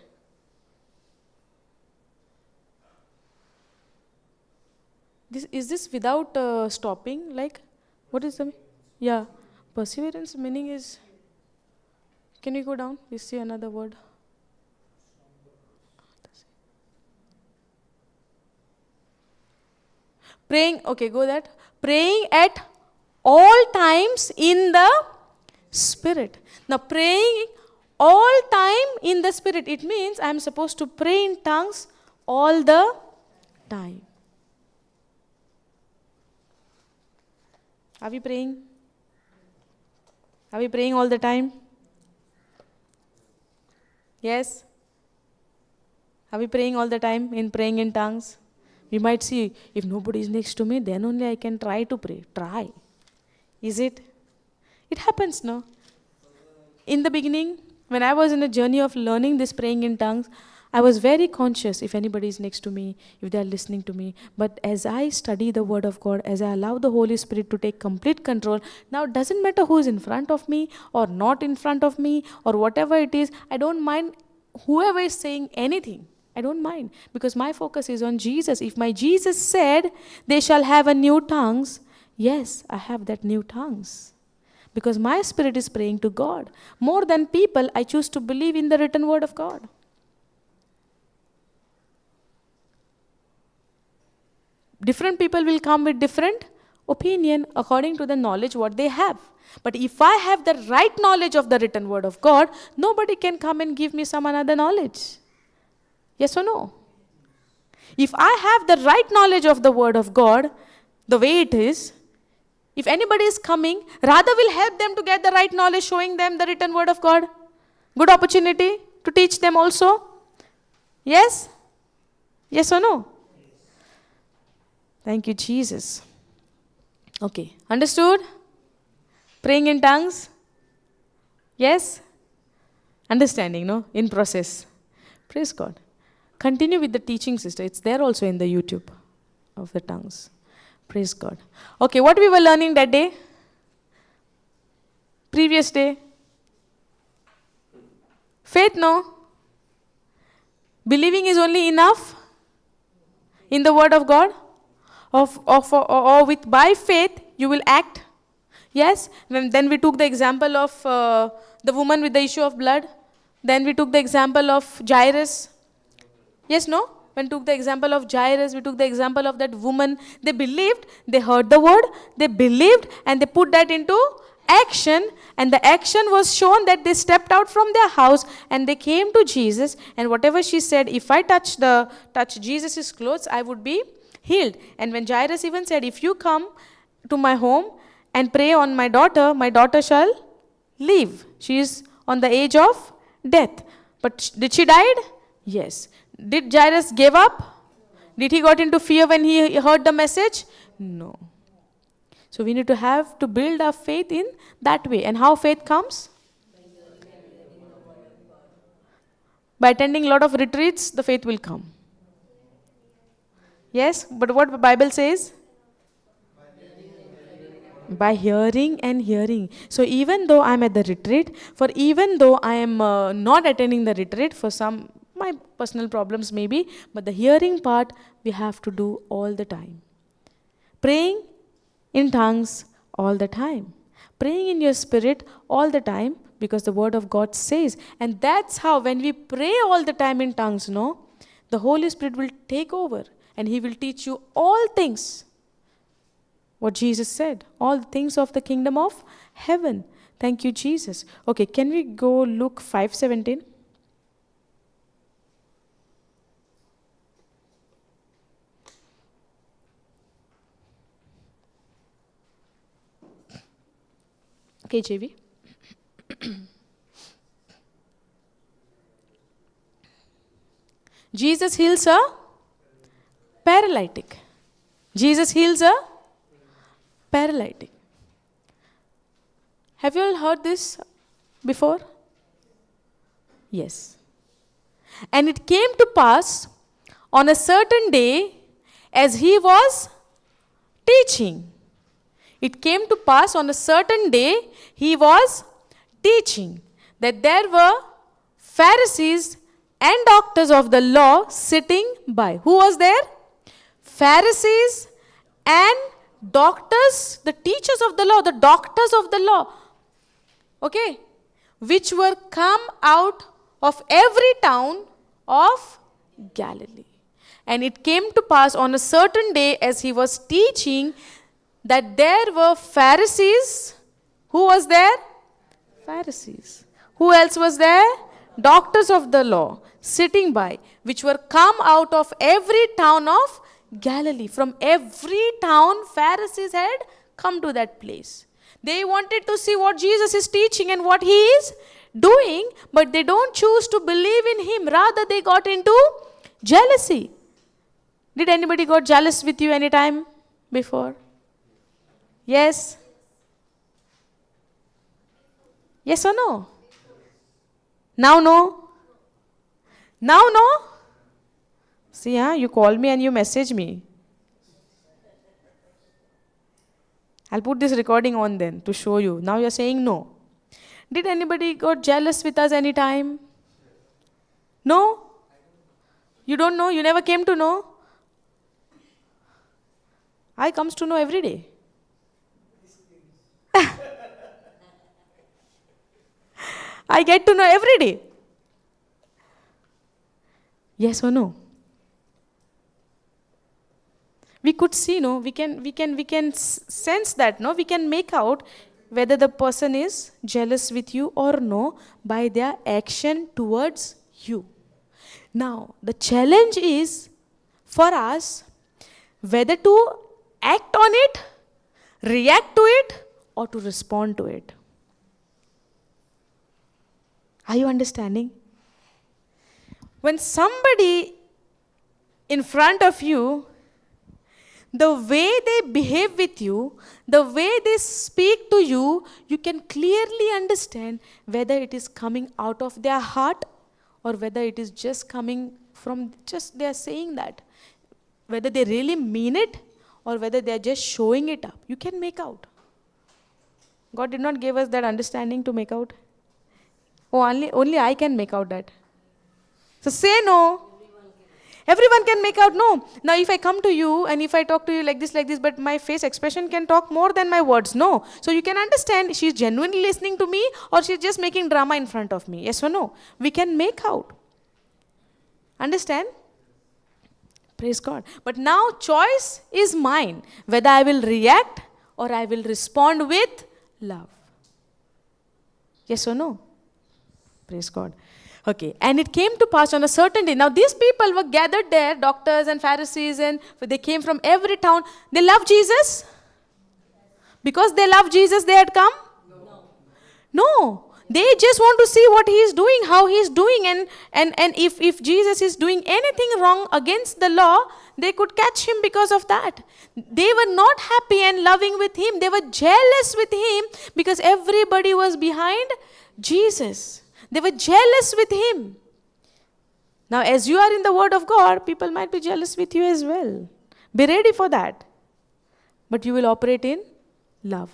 Is this without stopping? Like, what is the... Yeah, perseverance meaning is... Can we go down? We see another word. Praying, okay, go that. Praying at all times in the Spirit. Now, praying all time in the Spirit, it means I am supposed to pray in tongues all the time. Are we praying? Are we praying all the time? Yes? Are we praying all the time in praying in tongues? We might see, if nobody is next to me, then only I can try to pray. Try. Is it? It happens, no? In the beginning, when I was in a journey of learning this praying in tongues, I was very conscious if anybody is next to me, if they are listening to me. But as I study the Word of God, as I allow the Holy Spirit to take complete control, now it doesn't matter who is in front of me or not in front of me or whatever it is, I don't mind whoever is saying anything. I don't mind, because my focus is on Jesus. If my Jesus said, they shall have a new tongues, yes, I have that new tongues. Because my spirit is praying to God. More than people, I choose to believe in the written word of God. Different people will come with different opinion according to the knowledge what they have. But if I have the right knowledge of the written word of God, nobody can come and give me some another knowledge. Yes or no? If I have the right knowledge of the word of God, the way it is, if anybody is coming, rather will help them to get the right knowledge, showing them the written word of God. Good opportunity to teach them also. Yes? Yes or no? Thank you, Jesus. Okay, understood? Praying in tongues? Yes? Understanding, no? In process. Praise God. Continue with the teaching, sister. It's there also in the YouTube of the tongues. Praise God. Okay, what we were learning that day? Previous day? Faith, no? Believing is only enough in the word of God? Or by faith you will act? Yes? Then we took the example of the woman with the issue of blood. Then we took the example of Jairus. Yes, no? When we took the example of Jairus, we took the example of that woman. They believed, they heard the word, they believed, and they put that into action. And the action was shown that they stepped out from their house and they came to Jesus. And whatever she said, if I touch Jesus' clothes, I would be healed. And when Jairus even said, if you come to my home and pray on my daughter shall live. She is on the age of death. But did she died? Yes. Did Jairus give up? Did he got into fear when he heard the message? No. So we need to build our faith in that way. And how faith comes? By attending a lot of retreats, the faith will come. Yes, but what the Bible says? By hearing and hearing. So even though I am at the retreat, even though I am not attending the retreat for some my personal problems maybe, but the hearing part we have to do all the time. Praying in tongues all the time. Praying in your spirit all the time, because the word of God says. And that's how when we pray all the time in tongues, the Holy Spirit will take over and He will teach you all things. What Jesus said, all the things of the kingdom of heaven. Thank you, Jesus. Okay, can we go Luke 5:17? KJV. Jesus heals a paralytic. Jesus heals a paralytic. Have you all heard this before? Yes. And it came to pass on a certain day as he was teaching. It came to pass on a certain day he was teaching that there were Pharisees and doctors of the law sitting by. Who was there? Pharisees and doctors, the teachers of the law, the doctors of the law. Okay? Which were come out of every town of Galilee. And it came to pass on a certain day as he was teaching that there were Pharisees. Who was there? Pharisees. Who else was there? Doctors of the law sitting by, which were come out of every town of Galilee. From every town, Pharisees had come to that place. They wanted to see what Jesus is teaching and what He is doing, but they don't choose to believe in Him. Rather, they got into jealousy. Did anybody got jealous with you any time before? Yes? Yes or no? Now no? Now no? See, you call me and you message me. I'll put this recording on then to show you. Now you're saying no. Did anybody got jealous with us any time? No? You don't know? You never came to know? I comes to know every day. I get to know every day. Yes or no? We could see, we can sense that, we can make out whether the person is jealous with you or no by their action towards you. Now, the challenge is for us whether to act on it, react to it, or to respond to it. Are you understanding? When somebody in front of you, the way they behave with you, the way they speak to you, you can clearly understand whether it is coming out of their heart or whether it is just coming from just they are saying that. Whether they really mean it or whether they are just showing it up. You can make out. God did not give us that understanding to make out. Oh, only I can make out that. So say no. Everyone can make out, no. Now if I come to you and if I talk to you like this, but my face expression can talk more than my words, no. So you can understand she's genuinely listening to me or she's just making drama in front of me. Yes or no? We can make out. Understand? Praise God. But now choice is mine, whether I will react or I will respond with love. Yes or no? Praise God. Okay, and it came to pass on a certain day. Now these people were gathered there, doctors and Pharisees, and they came from every town. They loved Jesus? Because they loved Jesus, they had come? No. They just want to see what he is doing, how he is doing, and if Jesus is doing anything wrong against the law, they could catch him because of that. They were not happy and loving with him. They were jealous with him because everybody was behind Jesus. They were jealous with him. Now, as you are in the Word of God, people might be jealous with you as well. Be ready for that. But you will operate in love.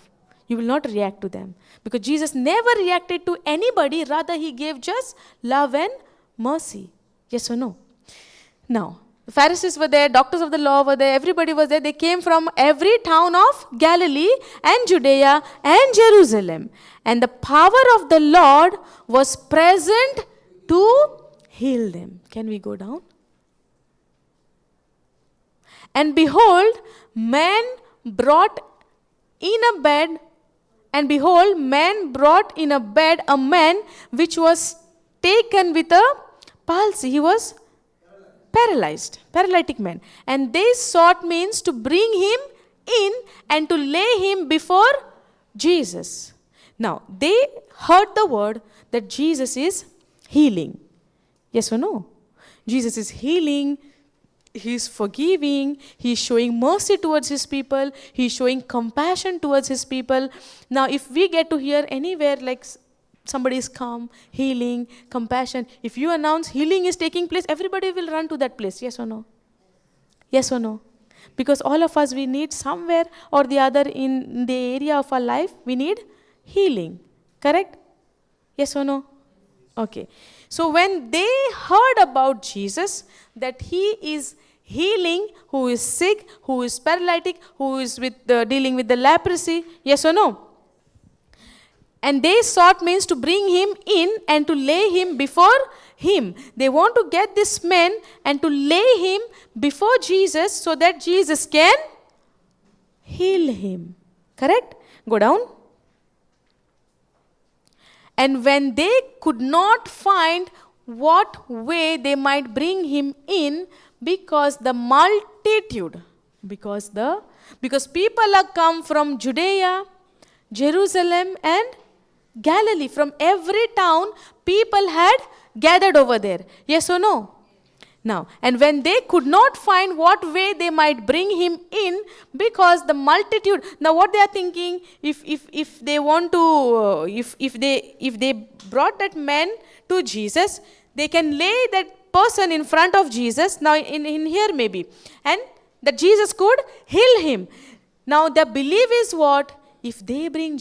You will not react to them. Because Jesus never reacted to anybody. Rather, he gave just love and mercy. Yes or no? Now, the Pharisees were there, doctors of the law were there, everybody was there. They came from every town of Galilee and Judea and Jerusalem. And the power of the Lord was present to heal them. Can we go down? And behold, men brought in a bed a man which was taken with a palsy. He was paralytic man. And they sought means to bring him in and to lay him before Jesus. Now, they heard the word that Jesus is healing. Yes or no? Jesus is healing. He's forgiving, he's showing mercy towards his people, he's showing compassion towards his people. Now, if we get to hear anywhere like somebody is calm, healing, compassion, if you announce healing is taking place, everybody will run to that place. Yes or no? Yes or no? Because all of us, we need somewhere or the other in the area of our life, we need healing. Correct? Yes or no? Okay. So when they heard about Jesus, that he is healing who is sick, who is paralytic, who is dealing with the leprosy, yes or no? And they sought means to bring him in and to lay him before him. They want to get this man and to lay him before Jesus so that Jesus can heal him. Correct? Go down. And when they could not find what way they might bring him in, because the multitude, because people are come from Judea, Jerusalem and Galilee. From every town, people had gathered over there. Yes or no? Now, and when they could not find what way they might bring him in, because the multitude. Now, what they are thinking, if they want to, if they brought that man to Jesus, they can lay that person in front of Jesus. Now, in here maybe, and that Jesus could heal him. Now, the belief is what? If they bring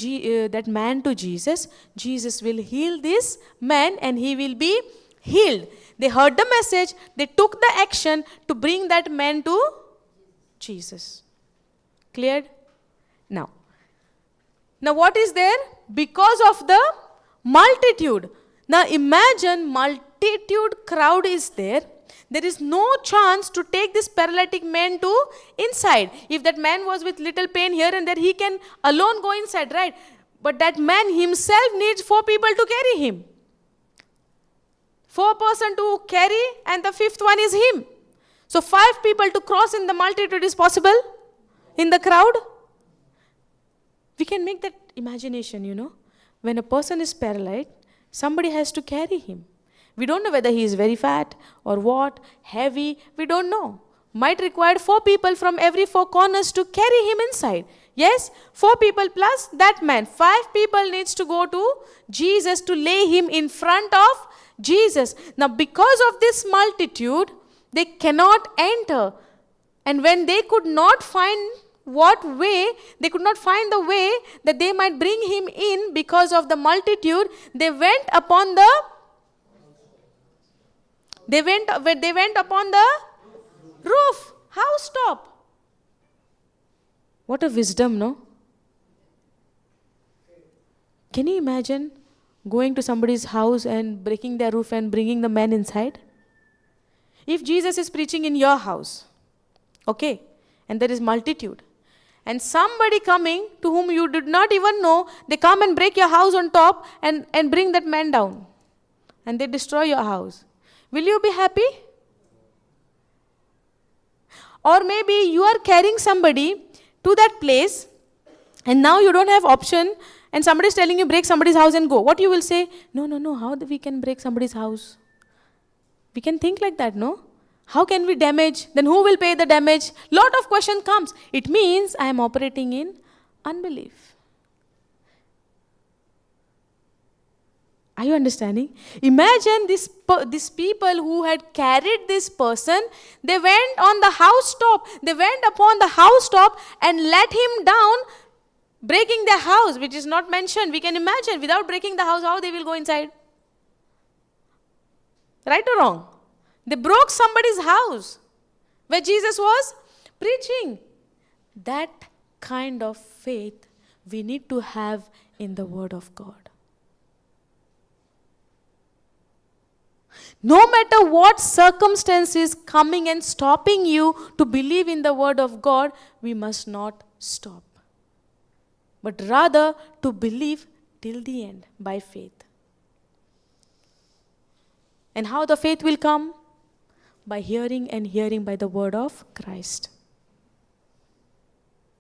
that man to Jesus, Jesus will heal this man and he will be healed. They heard the message, they took the action to bring that man to Jesus. Cleared? Now what is there? Because of the multitude. Now imagine multitude crowd is there. There is no chance to take this paralytic man to inside. If that man was with little pain here and there, he can alone go inside, right? But that man himself needs 4 people to carry him. 4 person to carry and the 5th one is him. So 5 people to cross in the multitude is possible in the crowd. We can make that imagination, When a person is paralyzed, somebody has to carry him. We don't know whether he is very fat or what, heavy, we don't know. Might require 4 people from every 4 corners to carry him inside. Yes, 4 people plus that man. 5 people needs to go to Jesus to lay him in front of Jesus. Now, because of this multitude, they cannot enter. And when they could not find they could not find the way that they might bring him in because of the multitude, they went upon the Roof, house top. What a wisdom, no? Can you imagine going to somebody's house and breaking their roof and bringing the man inside? If Jesus is preaching in your house, okay, and there is multitude, and somebody coming to whom you did not even know, they come and break your house on top and bring that man down, and they destroy your house. Will you be happy? Or maybe you are carrying somebody to that place, and now you don't have option, and somebody is telling you break somebody's house and go. What you will say? No, how we can break somebody's house? We can think like that, no? How can we damage? Then who will pay the damage? Lot of question comes. It means I am operating in unbelief. Are you understanding? Imagine these people who had carried this person, they went on the housetop. They went upon the housetop and let him down, breaking their house, which is not mentioned. We can imagine, without breaking the house, how they will go inside. Right or wrong? They broke somebody's house where Jesus was preaching. That kind of faith we need to have in the Word of God. No matter what circumstance is coming and stopping you to believe in the Word of God, we must not stop, but rather to believe till the end by faith. And how the faith will come? By hearing, and hearing by the word of Christ.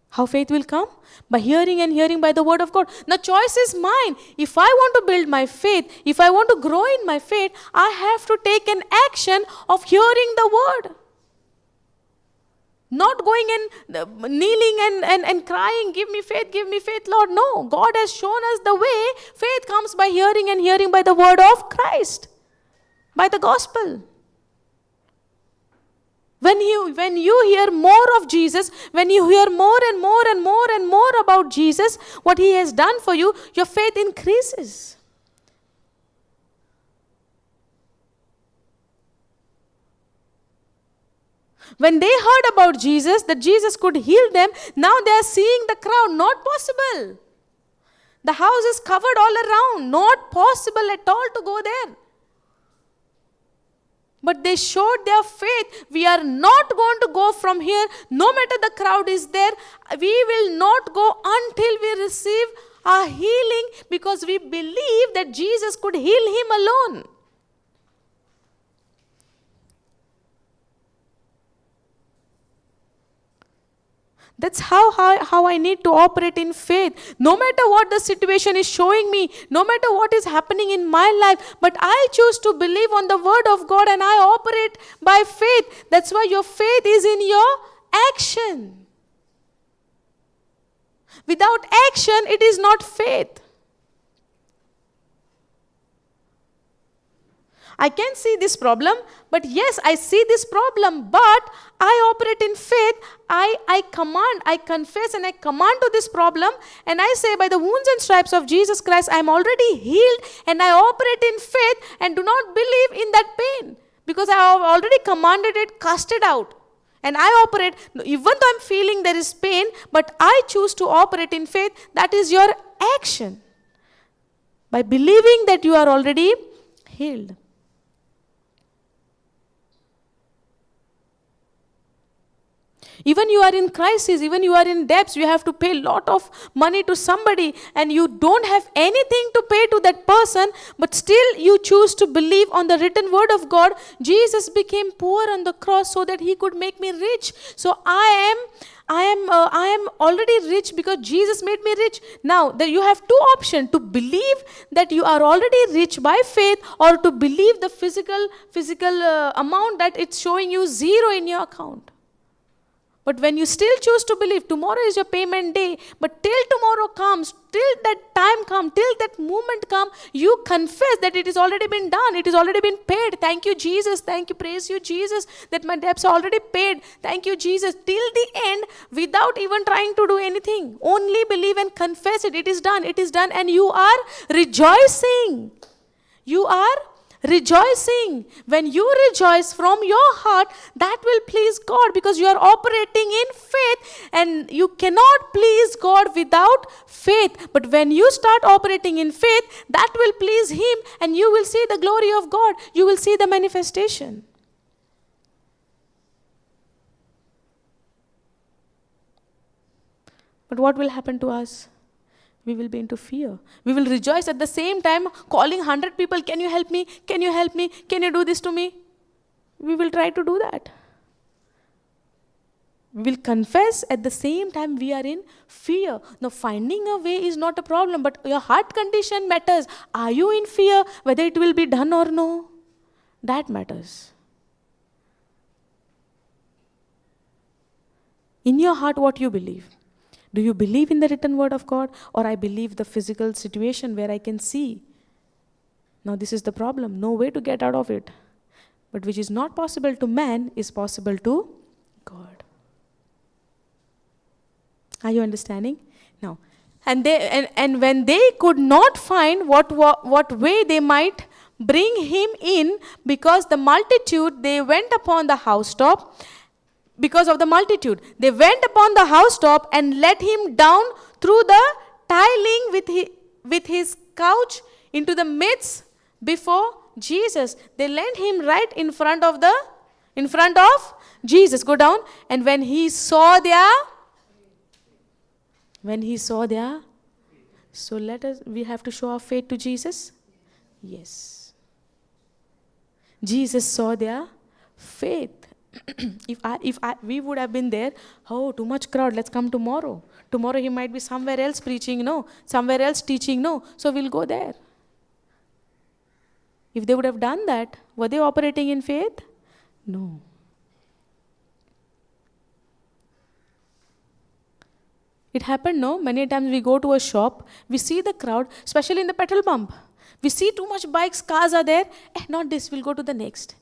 How faith will come? By hearing, and hearing by the word of God. Now choice is mine. If I want to build my faith, if I want to grow in my faith, I have to take an action of hearing the word. Not going and kneeling and crying, give me faith, Lord. No, God has shown us the way. Faith comes by hearing, and hearing by the word of Christ, by the gospel. When you hear more of Jesus, when you hear more and more about Jesus, what He has done for you, your faith increases. When they heard about Jesus, that Jesus could heal them, now they are seeing the crowd. Not possible. The house is covered all around. Not possible at all to go there. But they showed their faith. We are not going to go from here. No matter the crowd is there, we will not go until we receive our healing, because we believe that Jesus could heal him alone. That's how I need to operate in faith. No matter what the situation is showing me, no matter what is happening in my life, but I choose to believe on the word of God and I operate by faith. That's why your faith is in your action. Without action, it is not faith. I can see this problem, but yes, I see this problem, but I operate in faith. I command, I confess, and I command to this problem, and I say, by the wounds and stripes of Jesus Christ, I am already healed, and I operate in faith and do not believe in that pain, because I have already commanded it, cast it out. And I operate, even though I'm feeling there is pain, but I choose to operate in faith. That is your action. By believing that you are already healed. Even you are in crisis, even you are in debts, you have to pay a lot of money to somebody and you don't have anything to pay to that person, but still you choose to believe on the written word of God. Jesus became poor on the cross so that he could make me rich. So I am already rich because Jesus made me rich. Now, there you have two options: to believe that you are already rich by faith, or to believe the physical amount that it's showing you zero in your account. But when you still choose to believe, tomorrow is your payment day, but till tomorrow comes, till that time comes, till that moment comes, you confess that it has already been done, it has already been paid. Thank you, Jesus. Thank you, praise you, Jesus, that my debts are already paid. Thank you, Jesus. Till the end, without even trying to do anything, only believe and confess it. It is done, and you are rejoicing. You are rejoicing. When you rejoice from your heart, that will please God, because you are operating in faith, and you cannot please God without faith. But when you start operating in faith, that will please Him, and you will see the glory of God. You will see the manifestation. But what will happen to us? We will be into fear. We will rejoice at the same time, calling 100 people, can you help me? Can you help me? Can you do this to me? We will try to do that. We will confess at the same time we are in fear. Now, finding a way is not a problem, but your heart condition matters. Are you in fear whether it will be done or no? That matters. In your heart, what you believe? Do you believe in the written word of God, or I believe the physical situation where I can see? Now this is the problem. No way to get out of it. But which is not possible to man is possible to God. Are you understanding? Now, and when they could not find what way they might bring him in, because the multitude, they went upon the housetop. Because of the multitude, they went upon the housetop and let him down through the tiling with his couch into the midst before Jesus. They laid him right in front of Jesus. Go down. And when he saw their, so we have to show our faith to Jesus. Yes. Jesus saw their faith. If we would have been there, oh, too much crowd, let's come tomorrow. Tomorrow he might be somewhere else preaching, no. Somewhere else teaching, no. So we'll go there. If they would have done that, were they operating in faith? No. It happened, no. Many times we go to a shop, we see the crowd, especially in the petrol pump. We see too much bikes, cars are there. Not this, we'll go to the next.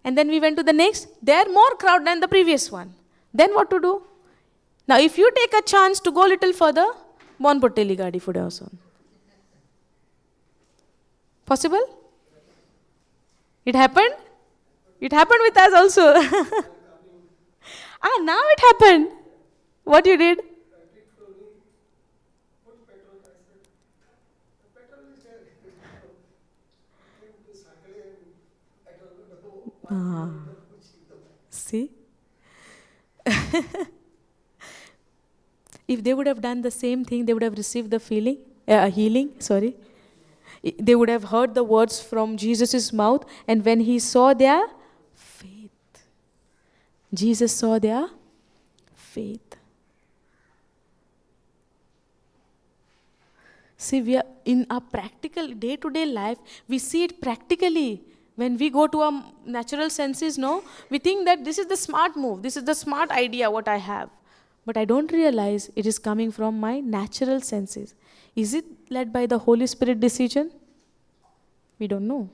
And then we went to the next. There more crowd than the previous one. Then what to do? Now if you take a chance to go a little further, Bon Poteli Gadi Fude also. Possible? It happened? It happened with us also. Now it happened. What you did? See? If they would have done the same thing, they would have received the healing. They would have heard the words from Jesus' mouth, and when he saw their faith, Jesus saw their faith. See, we are in our practical day-to-day life, we see it practically. When we go to our natural senses, no, we think that this is the smart move, this is the smart idea what I have. But I don't realize it is coming from my natural senses. Is it led by the Holy Spirit decision? We don't know.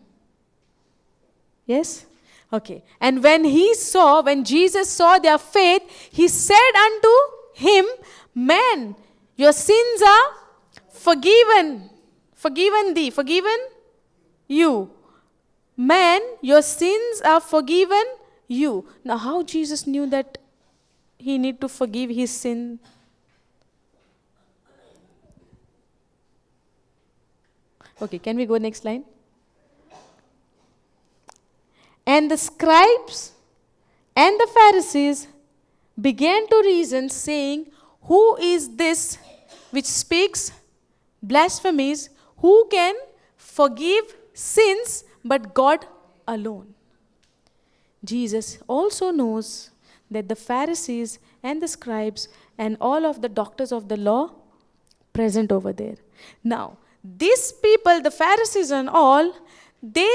Yes? Okay. And when Jesus saw their faith, he said unto him, man, your sins are forgiven. Forgiven thee. Forgiven you. Man, your sins are forgiven you. Now, how Jesus knew that he need to forgive his sin? Okay, can we go next line? And the scribes and the Pharisees began to reason, saying, who is this which speaks blasphemies? Who can forgive sins but God alone? Jesus also knows that the Pharisees and the scribes and all of the doctors of the law present over there. Now, these people, the Pharisees and all, they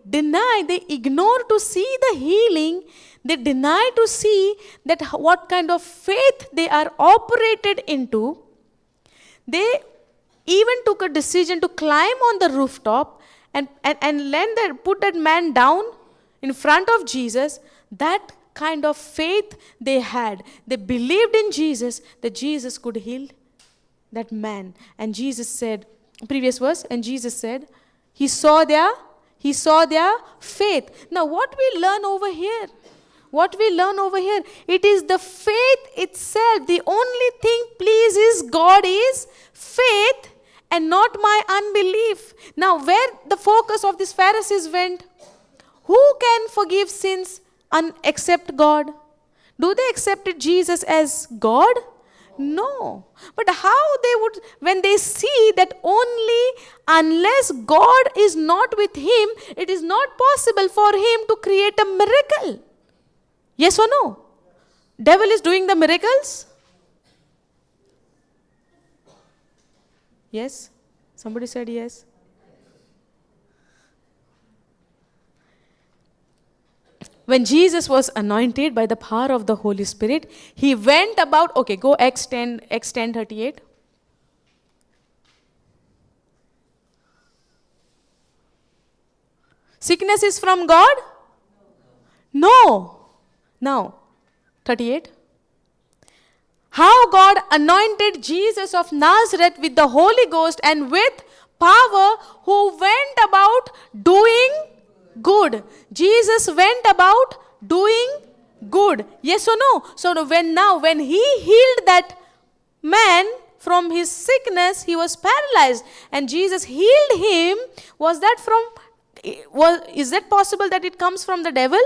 ignore to see the healing. They deny to see that what kind of faith they are operated into. They even took a decision to climb on the rooftop and put that man down in front of Jesus. That kind of faith they had. They believed in Jesus, that Jesus could heal that man. And Jesus said, previous verse, and Jesus said, he saw their He saw their faith. Now what we learn over here? What we learn over here? It is the faith itself. The only thing pleases God is faith and not my unbelief. Now where the focus of these Pharisees went? Who can forgive sins except God? Do they accept Jesus as God? No. But how they would, when they see that only unless God is not with him, it is not possible for him to create a miracle. Yes or no? Devil is doing the miracles? Yes? Somebody said yes. When Jesus was anointed by the power of the Holy Spirit, he went about, okay, go Acts 10:38. Sickness is from God? No. Now, 38. How God anointed Jesus of Nazareth with the Holy Ghost and with power, who went about doing good. Jesus went about doing good. Yes or no? So when he healed that man from his sickness, he was paralyzed, and Jesus healed him. Is that possible that it comes from the devil?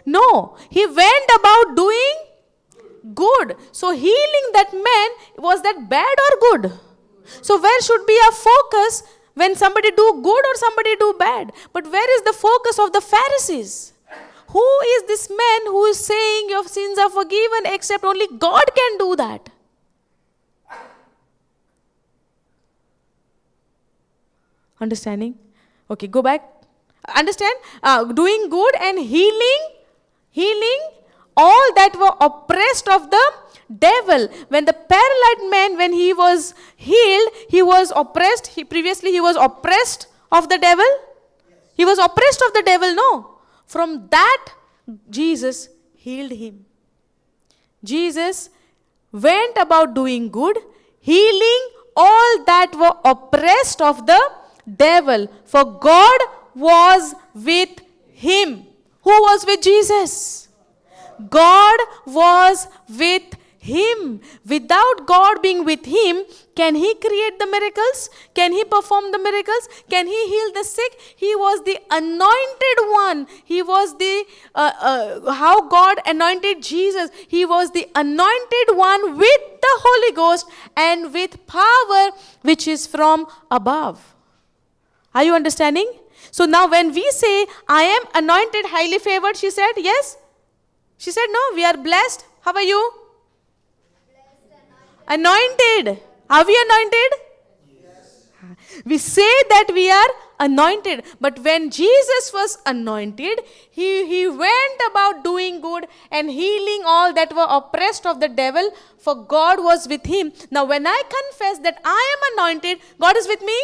No. He went about doing good. So healing that man, was that bad or good? So where should be our focus? When somebody do good or somebody do bad? But where is the focus of the Pharisees? Who is this man who is saying your sins are forgiven, except only God can do that? Understanding? Okay, go back. Understand? Doing good and healing all that were oppressed of the devil. When the paralyzed man, when he was healed, he was oppressed. Previously he was oppressed of the devil. He was oppressed of the devil, no. From that, Jesus healed him. Jesus went about doing good, healing all that were oppressed of the devil. For God was with him. Who was with Jesus? God was with him. Without God being with him, can he create the miracles? Can he perform the miracles? Can he heal the sick? He was the anointed one. He was the, how God anointed Jesus. He was the anointed one with the Holy Ghost and with power which is from above. Are you understanding? So now when we say, I am anointed, highly favored, she said, yes? She said, no, we are blessed. How are you? Anointed. Are we anointed? Yes. We say that we are anointed. But when Jesus was anointed, he went about doing good and healing all that were oppressed of the devil, for God was with him. Now when I confess that I am anointed, God is with me?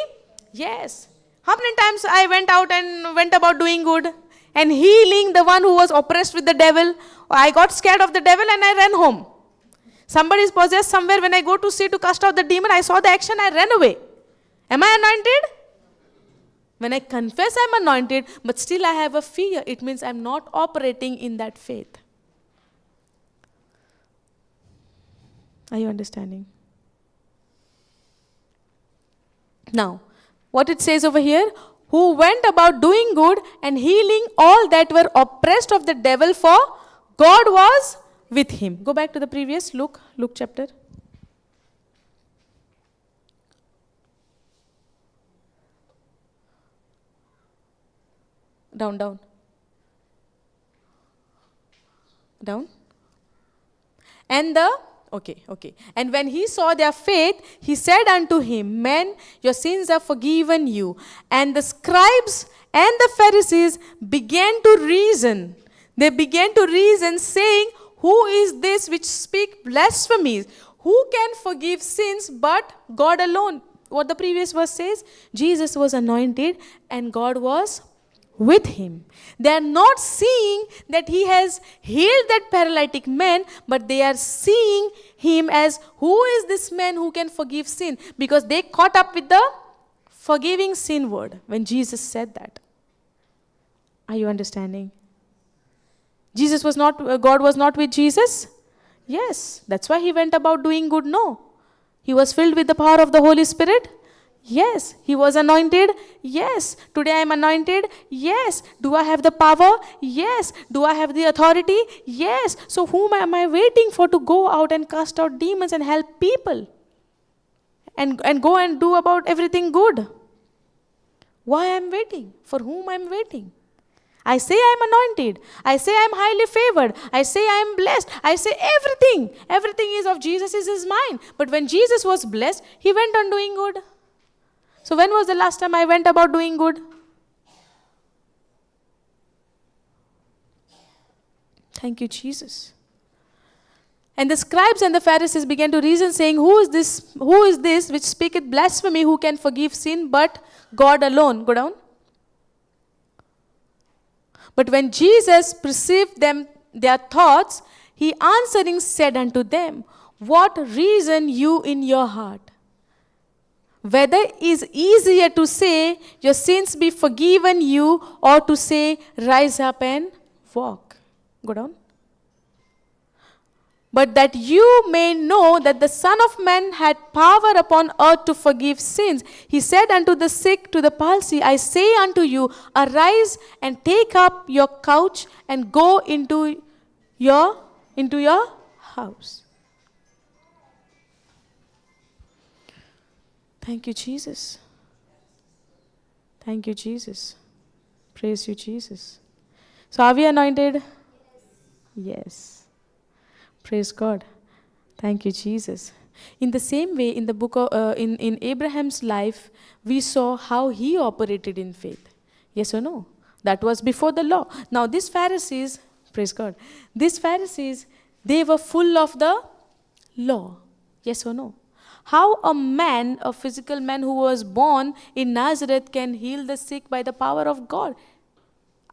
Yes. How many times I went out and went about doing good and healing the one who was oppressed with the devil? I got scared of the devil and I ran home. Somebody is possessed somewhere. When I go to see to cast out the demon, I saw the action, I ran away. Am I anointed? When I confess I'm anointed, but still I have a fear, it means I'm not operating in that faith. Are you understanding? Now, what it says over here, who went about doing good and healing all that were oppressed of the devil, for God was with him. Go back to the previous Luke chapter. Down. And And when he saw their faith, he said unto him, Men, your sins are forgiven you. And the scribes and the Pharisees began to reason. They began to reason, saying, Who is this which speak blasphemies? Who can forgive sins but God alone? What the previous verse says, Jesus was anointed and God was with him. They are not seeing that he has healed that paralytic man, but they are seeing him as, who is this man who can forgive sin? Because they caught up with the forgiving sin word when Jesus said that. Are you understanding? God was not with Jesus? Yes. That's why he went about doing good? No. He was filled with the power of the Holy Spirit? Yes. He was anointed? Yes. Today I am anointed? Yes. Do I have the power? Yes. Do I have the authority? Yes. So whom am I waiting for to go out and cast out demons and help people? And go and do about everything good? Why I am waiting? For whom I am waiting? I say I am anointed. I say I am highly favored. I say I am blessed. I say everything. Everything is of Jesus is mine. But when Jesus was blessed, he went on doing good. So when was the last time I went about doing good? Thank you, Jesus. And the scribes and the Pharisees began to reason, saying, Who is this which speaketh blasphemy, who can forgive sin but God alone? Go down. But when Jesus perceived their thoughts, he answering said unto them, What reason you in your heart? Whether is easier to say, Your sins be forgiven you, or to say, Rise up and walk. Go down. But that you may know that the Son of Man had power upon earth to forgive sins. He said unto the sick, to the palsy, I say unto you, arise and take up your couch and go into your house. Thank you, Jesus. Thank you, Jesus. Praise you, Jesus. So are we anointed? Yes. Praise God. Thank you, Jesus. In the same way, in the book of, in Abraham's life, we saw how he operated in faith. Yes or no? That was before the law. Now these Pharisees, praise God, these Pharisees, they were full of the law. Yes or no? How a physical man who was born in Nazareth can heal the sick by the power of God?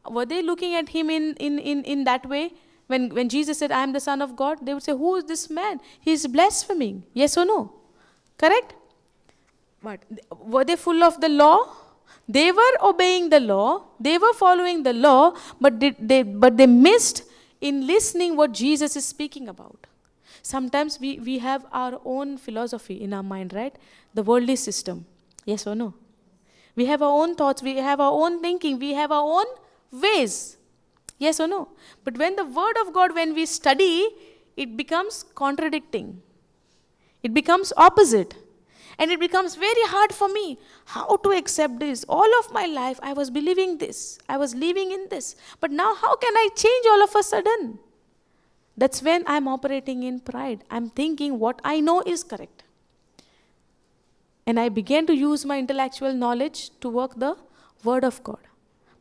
Were they looking at him in that way? When Jesus said, I am the Son of God, they would say, who is this man? He is blaspheming. Yes or no? Correct? But were they full of the law? They were obeying the law. They were following the law, but they missed in listening what Jesus is speaking about. Sometimes we have our own philosophy in our mind, right? The worldly system. Yes or no? We have our own thoughts. We have our own thinking. We have our own ways. Yes or no? But when the word of God, when we study, it becomes contradicting. It becomes opposite. And it becomes very hard for me. How to accept this? All of my life I was believing this. I was living in this. But now how can I change all of a sudden? That's when I'm operating in pride. I'm thinking what I know is correct. And I began to use my intellectual knowledge to work the word of God.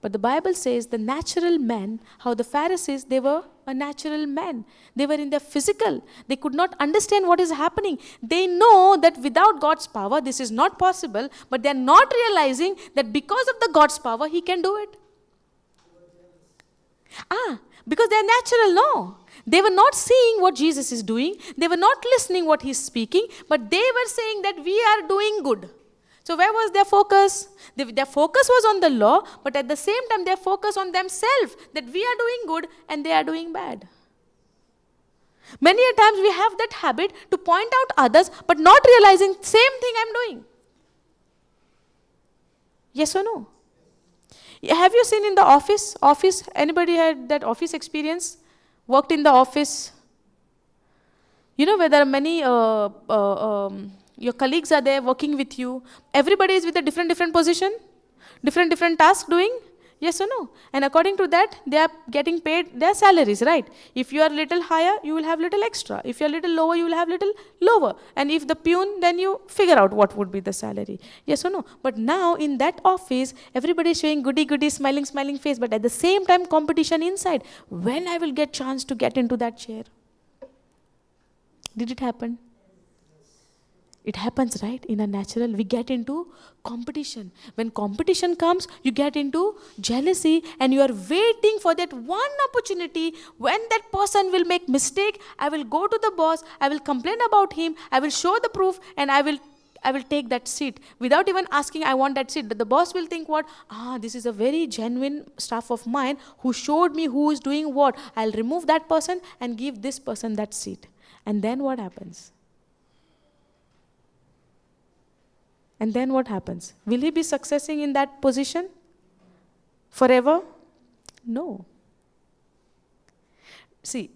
But the Bible says the natural man, how the Pharisees, they were a natural man. They were in their physical. They could not understand what is happening. They know that without God's power, this is not possible, but they are not realizing that because of the God's power, he can do it. Because they are natural, no. They were not seeing what Jesus is doing. They were not listening what he's speaking, but they were saying that we are doing good. So where was their focus? Their focus was on the law, but at the same time their focus on themselves, that we are doing good and they are doing bad. Many a times we have that habit to point out others, but not realizing same thing I'm doing. Yes or no? Have you seen in the office? Anybody had that office experience? Worked in the office? You know where there are many your colleagues are there working with you. Everybody is with a different position, different task doing. Yes or no? And according to that, they are getting paid their salaries, right? If you are little higher, you will have little extra. If you are little lower, you will have little lower. And if the peon, then you figure out what would be the salary. Yes or no? But now in that office, everybody is showing goody, smiling face. But at the same time, competition inside. When I will get chance to get into that chair? Did it happen? It happens, right? In a natural, we get into competition. When competition comes, you get into jealousy and you are waiting for that one opportunity when that person will make mistake. I will go to the boss, I will complain about him, I will show the proof and I will I will take that seat. Without even asking, I want that seat. The boss will think what? This is a very genuine staff of mine who showed me who is doing what. I'll remove that person and give this person that seat. And then what happens? And then what happens? Will he be succeeding in that position forever? No. See,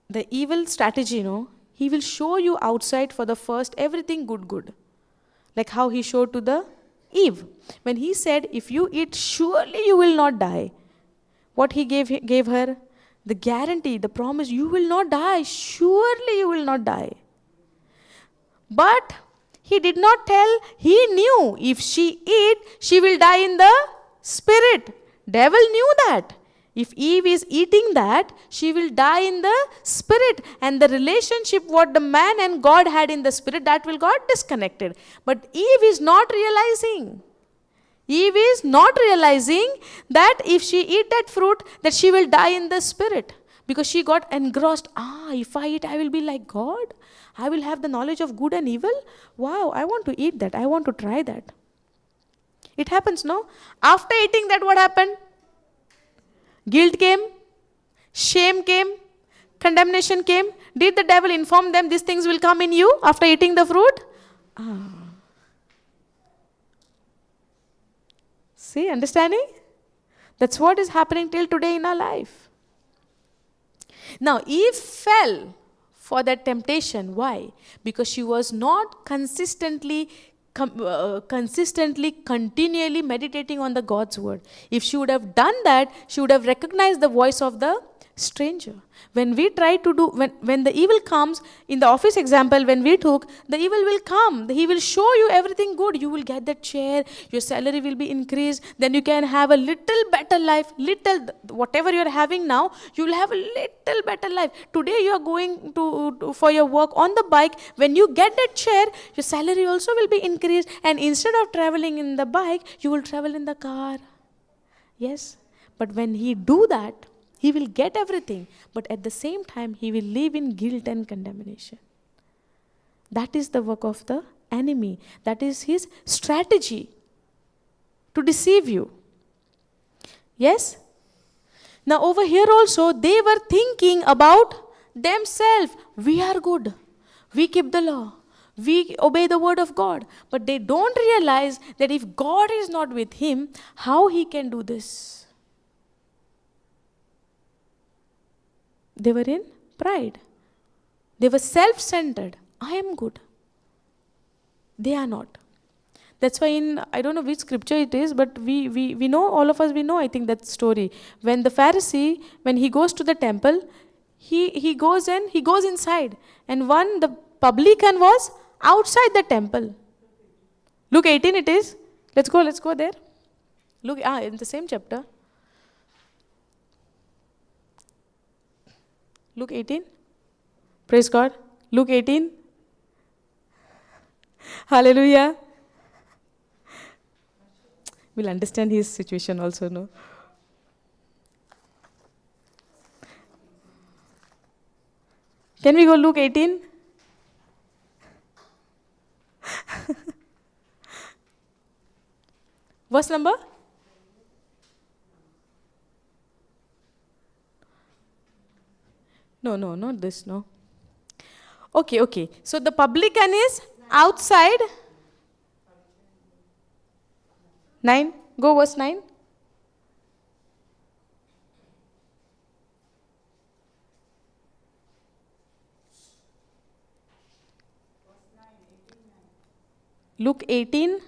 the evil strategy, he will show you outside for the first everything good. Like how he showed to the Eve. When he said, if you eat, surely you will not die. What he gave her? The guarantee, the promise, you will not die. Surely you will not die. But he did not tell, he knew if she eat, she will die in the spirit. Devil knew that. If Eve is eating that, she will die in the spirit. And the relationship what the man and God had in the spirit, that will got disconnected. But Eve is not realizing. Eve is not realizing that if she eat that fruit, that she will die in the spirit. Because she got engrossed. If I eat, I will be like God. I will have the knowledge of good and evil. Wow, I want to eat that. I want to try that. It happens, no? After eating that, what happened? Guilt came. Shame came. Condemnation came. Did the devil inform them these things will come in you after eating the fruit? See, understanding? That's what is happening till today in our life. Now, Eve fell for that temptation. Why? Because she was not continually continually meditating on the God's word. If she would have done that, she would have recognized the voice of the stranger. When we try to do, when the evil comes, in the office example, when we took, the evil will come. He will show you everything good. You will get that chair, your salary will be increased, then you can have a little better life, whatever you are having now, you will have a little better life. Today you are going to for your work on the bike. When you get that chair, your salary also will be increased, and instead of traveling in the bike, you will travel in the car. Yes, but when he do that, he will get everything, but at the same time, he will live in guilt and condemnation. That is the work of the enemy. That is his strategy to deceive you. Yes? Now over here also, they were thinking about themselves. We are good. We keep the law. We obey the word of God. But they don't realize that if God is not with him, how he can do this? They were in pride. They were self-centered. I am good. They are not. That's why I don't know which scripture it is, but we know, all of us, we know, I think, that story. When the Pharisee, when he goes to the temple, he goes inside. And the publican was outside the temple. Luke 18 it is. Let's go there. Look, in the same chapter. Luke 18. Praise God. Luke 18. Hallelujah. We'll understand his situation also, no? Can we go Luke 18? Verse number? No, not this, no. Okay. So the publican is outside. 9. Go verse 9. Luke 18,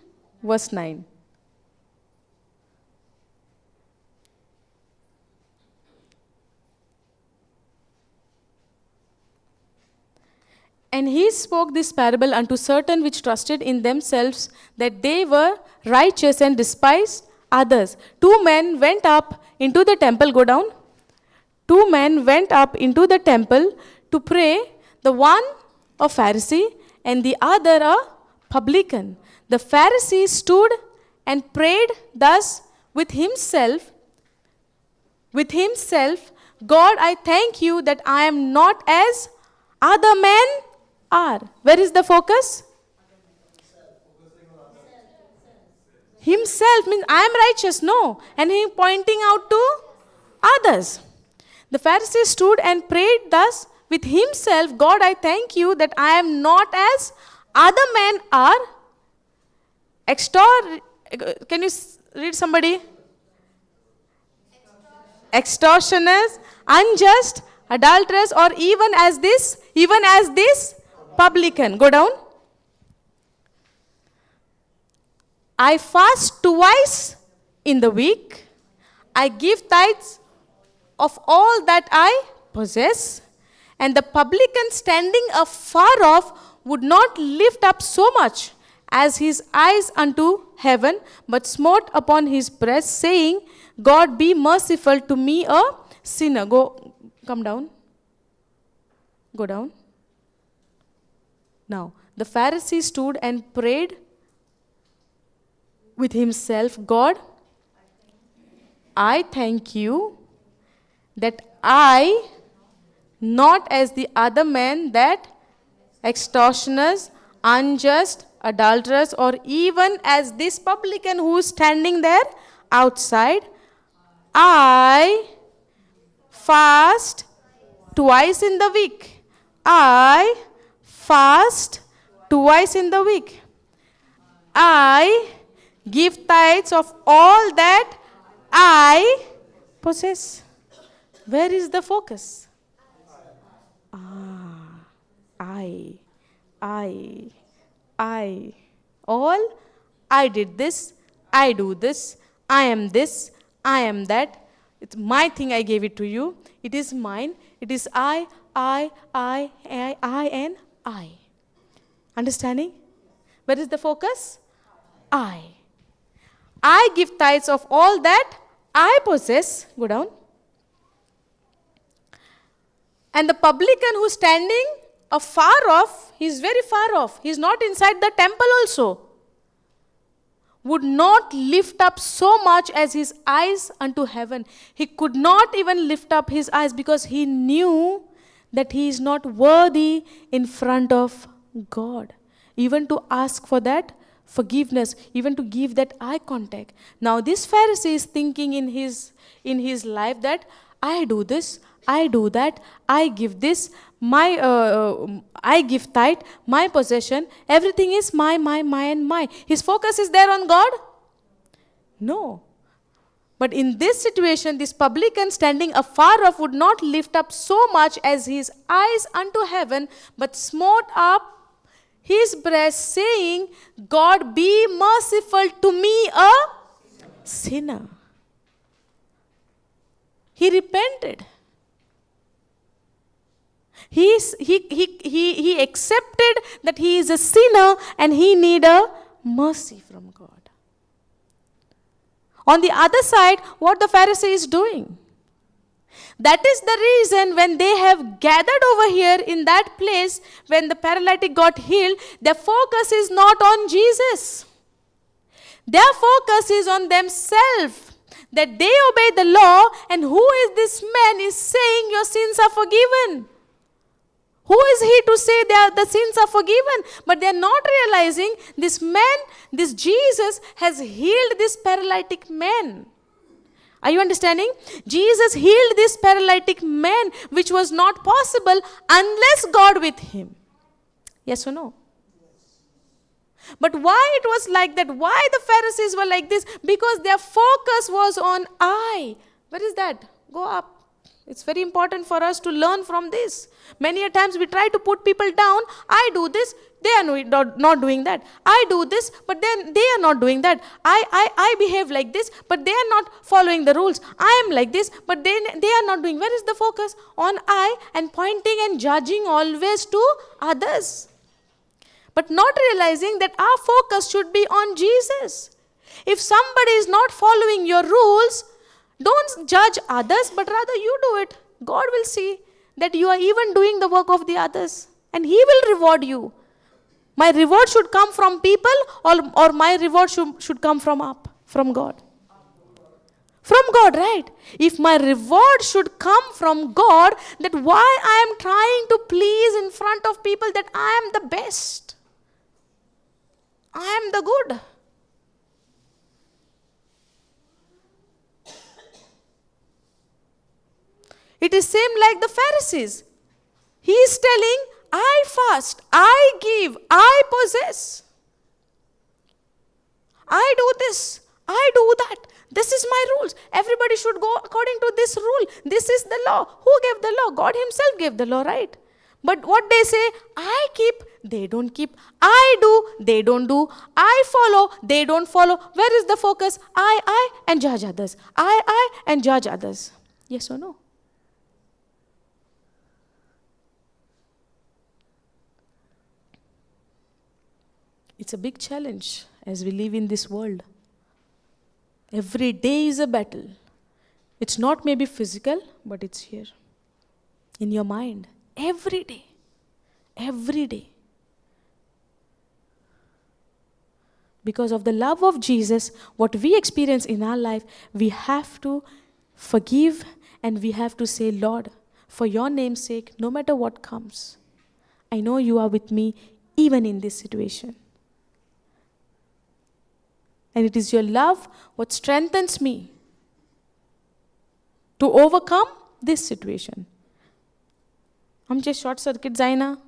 verse 9. And he spoke this parable unto certain which trusted in themselves that they were righteous and despised others. 2 men went up into the temple, go down. 2 men went up into the temple to pray, the one a Pharisee and the other a publican. The Pharisee stood and prayed thus with himself, God, I thank you that I am not as other men are. Where is the focus? himself means I am righteous. No. And he pointing out to others. The Pharisee stood and prayed thus with himself, God, I thank you that I am not as other men are. Can you read somebody? Extortioners, unjust, adulterers, or even as this publican. Go down. I fast twice in the week. I give tithes of all that I possess. And the publican standing afar off would not lift up so much as his eyes unto heaven, but smote upon his breast, saying, God, be merciful to me, a sinner. Come down. Go down. Now, the Pharisee stood and prayed with himself, God, I thank you that I, not as the other men, that extortioners, unjust, adulterers, or even as this publican who is standing there outside, I fast twice in the week. I fast twice in the week. I give tithes of all that I possess. Where is the focus? I. All, I did this, I do this, I am this, I am that. It's my thing, I gave it to you. It is mine. It is I, and I. Understanding? Where is the focus? I give tithes of all that I possess. Go down. And the publican who's standing afar off, he's very far off. He's not inside the temple also. Would not lift up so much as his eyes unto heaven. He could not even lift up his eyes because he knew that he is not worthy in front of God. Even to ask for that forgiveness, even to give that eye contact. Now this Pharisee is thinking in his life that I do this, I do that, I give this, I give tithe, my possession, everything is my, and my. His focus is there on God? No. But in this situation, this publican standing afar off would not lift up so much as his eyes unto heaven, but smote up his breast, saying, God, be merciful to me, a sinner. He repented. He accepted that he is a sinner and he need a mercy from God. On the other side, what the Pharisee is doing? That is the reason when they have gathered over here in that place, when the paralytic got healed, their focus is not on Jesus. Their focus is on themselves, that they obey the law, and who is this man is saying your sins are forgiven? Who is he to say the sins are forgiven? But they are not realizing this man, this Jesus has healed this paralytic man. Are you understanding? Jesus healed this paralytic man, which was not possible unless God with him. Yes or no? But why it was like that? Why the Pharisees were like this? Because their focus was on I. Where is that? Go up. It's very important for us to learn from this. Many a times we try to put people down. I do this, they are not doing that. I do this, but then they are not doing that. I behave like this, but they are not following the rules. I am like this, but they are not doing. Where is the focus? On I, and pointing and judging always to others. But not realizing that our focus should be on Jesus. If somebody is not following your rules, don't judge others, but rather you do it. God will see that you are even doing the work of the others, and He will reward you. My reward should come from people, or my reward should come from God. From God, right? If my reward should come from God, that why I am trying to please in front of people that I am the best. I am the good. It is same like the Pharisees. He is telling, I fast, I give, I possess. I do this, I do that. This is my rules. Everybody should go according to this rule. This is the law. Who gave the law? God himself gave the law, right? But what they say, I keep, they don't keep. I do, they don't do. I follow, they don't follow. Where is the focus? I, and judge others. I, and judge others. Yes or no? It's a big challenge as we live in this world. Every day is a battle. It's not maybe physical, but it's here. In your mind. Every day. Every day. Because of the love of Jesus, what we experience in our life, we have to forgive and we have to say, Lord, for your name's sake, no matter what comes, I know you are with me even in this situation. And it is your love what strengthens me to overcome this situation. आमचे short circuit जायना.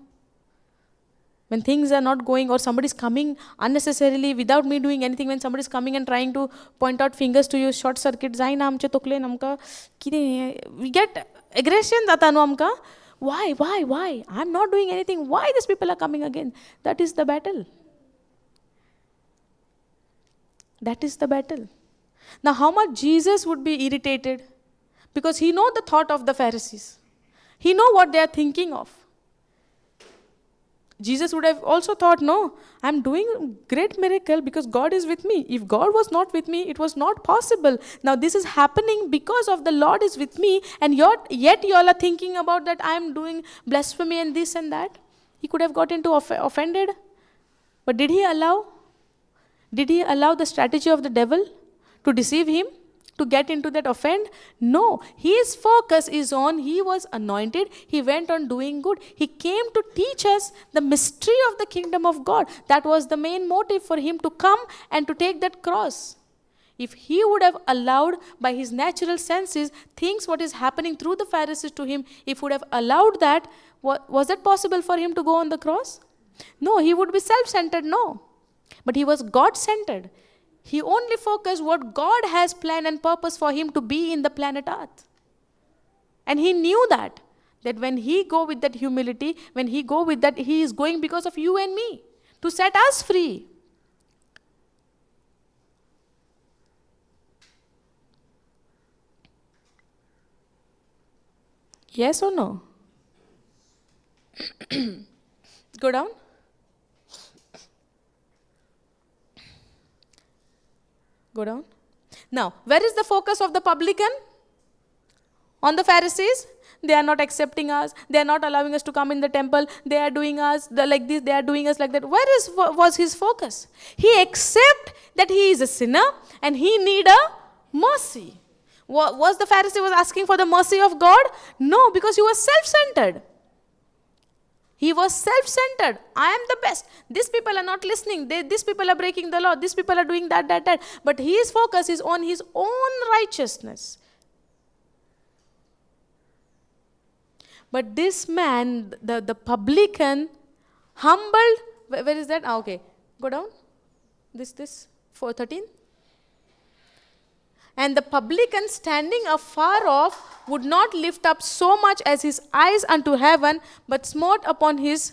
When things are not going or somebody is coming unnecessarily without me doing anything, when somebody is coming and trying to point out fingers to you, short circuit जायना आमचे तोकलेन आमका कितें we get aggression जाता न्हू आमका. Why? I'm not doing anything. Why these people are coming again? That is the battle. That is the battle. Now, how much Jesus would be irritated? Because he knows the thought of the Pharisees. He knows what they are thinking of. Jesus would have also thought, no, I'm doing a great miracle because God is with me. If God was not with me, it was not possible. Now, this is happening because of the Lord is with me, and yet you all are thinking about that I'm doing blasphemy and this and that. He could have got into offended. But did he allow? Did he allow the strategy of the devil to deceive him, to get into that offend? No. His focus is on, he was anointed, he went on doing good. He came to teach us the mystery of the kingdom of God. That was the main motive for him to come and to take that cross. If he would have allowed by his natural senses things what is happening through the Pharisees to him, if he would have allowed that, was it possible for him to go on the cross? No, he would be self-centered, no. But he was God-centered. He only focused what God has planned and purpose for him to be in the planet Earth. And he knew that when he go with that humility, when he go with that, he is going because of you and me, to set us free. Yes or no? Go down. Go down. Now, where is the focus of the publican? On the Pharisees? They are not accepting us. They are not allowing us to come in the temple. They are doing us like this. They are doing us like that. Where was his focus? He accept that he is a sinner and he need a mercy. Was the Pharisee was asking for the mercy of God? No, because he was self-centered. He was self-centered. I am the best. These people are not listening. These people are breaking the law. These people are doing that. But his focus is on his own righteousness. But this man, the publican, humbled. Where is that? Okay. Go down. This 4:13. And the publican standing afar off would not lift up so much as his eyes unto heaven, but smote upon his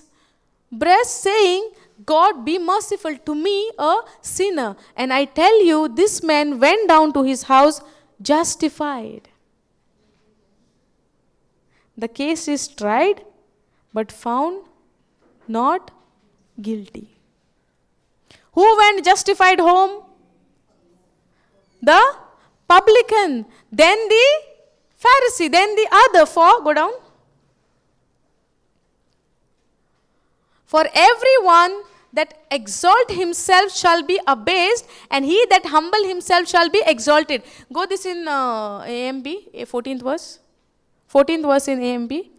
breast, saying, God, be merciful to me, a sinner. And I tell you, this man went down to his house justified. The case is tried, but found not guilty. Who went justified home? The publican, then the Pharisee, then the other. Go down. For everyone that exalt himself shall be abased, and he that humble himself shall be exalted. Go this in AMB, 14th verse. 14th verse in AMB.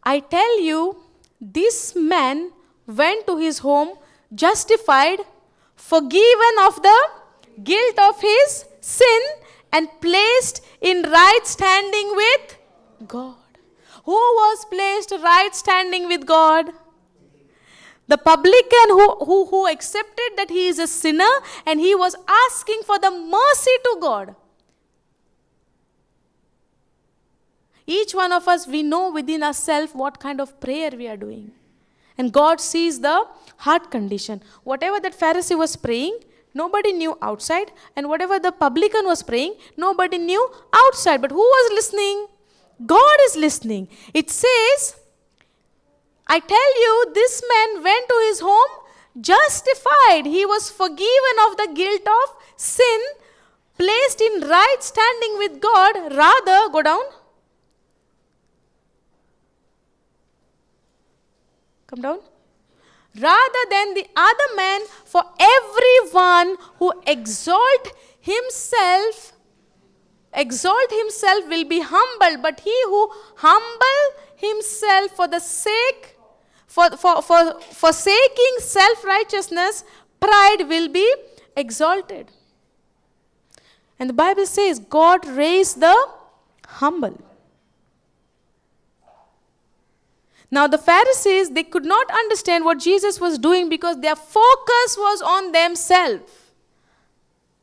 I tell you, this man went to his home justified, forgiven of the guilt of his sin, and placed in right standing with God. Who was placed right standing with God? The publican who accepted that he is a sinner and he was asking for the mercy to God. Each one of us, we know within ourselves what kind of prayer we are doing. And God sees the heart condition. Whatever that Pharisee was praying, nobody knew outside. And whatever the publican was praying, nobody knew outside. But who was listening? God is listening. It says, I tell you, this man went to his home justified. He was forgiven of the guilt of sin, placed in right standing with God. Rather, go down. Come down. Rather than the other man, for everyone who exalt himself will be humbled, but he who humble himself for the sake, for forsaking self-righteousness, pride will be exalted. And the Bible says God raised the humble. Now the Pharisees, they could not understand what Jesus was doing because their focus was on themselves.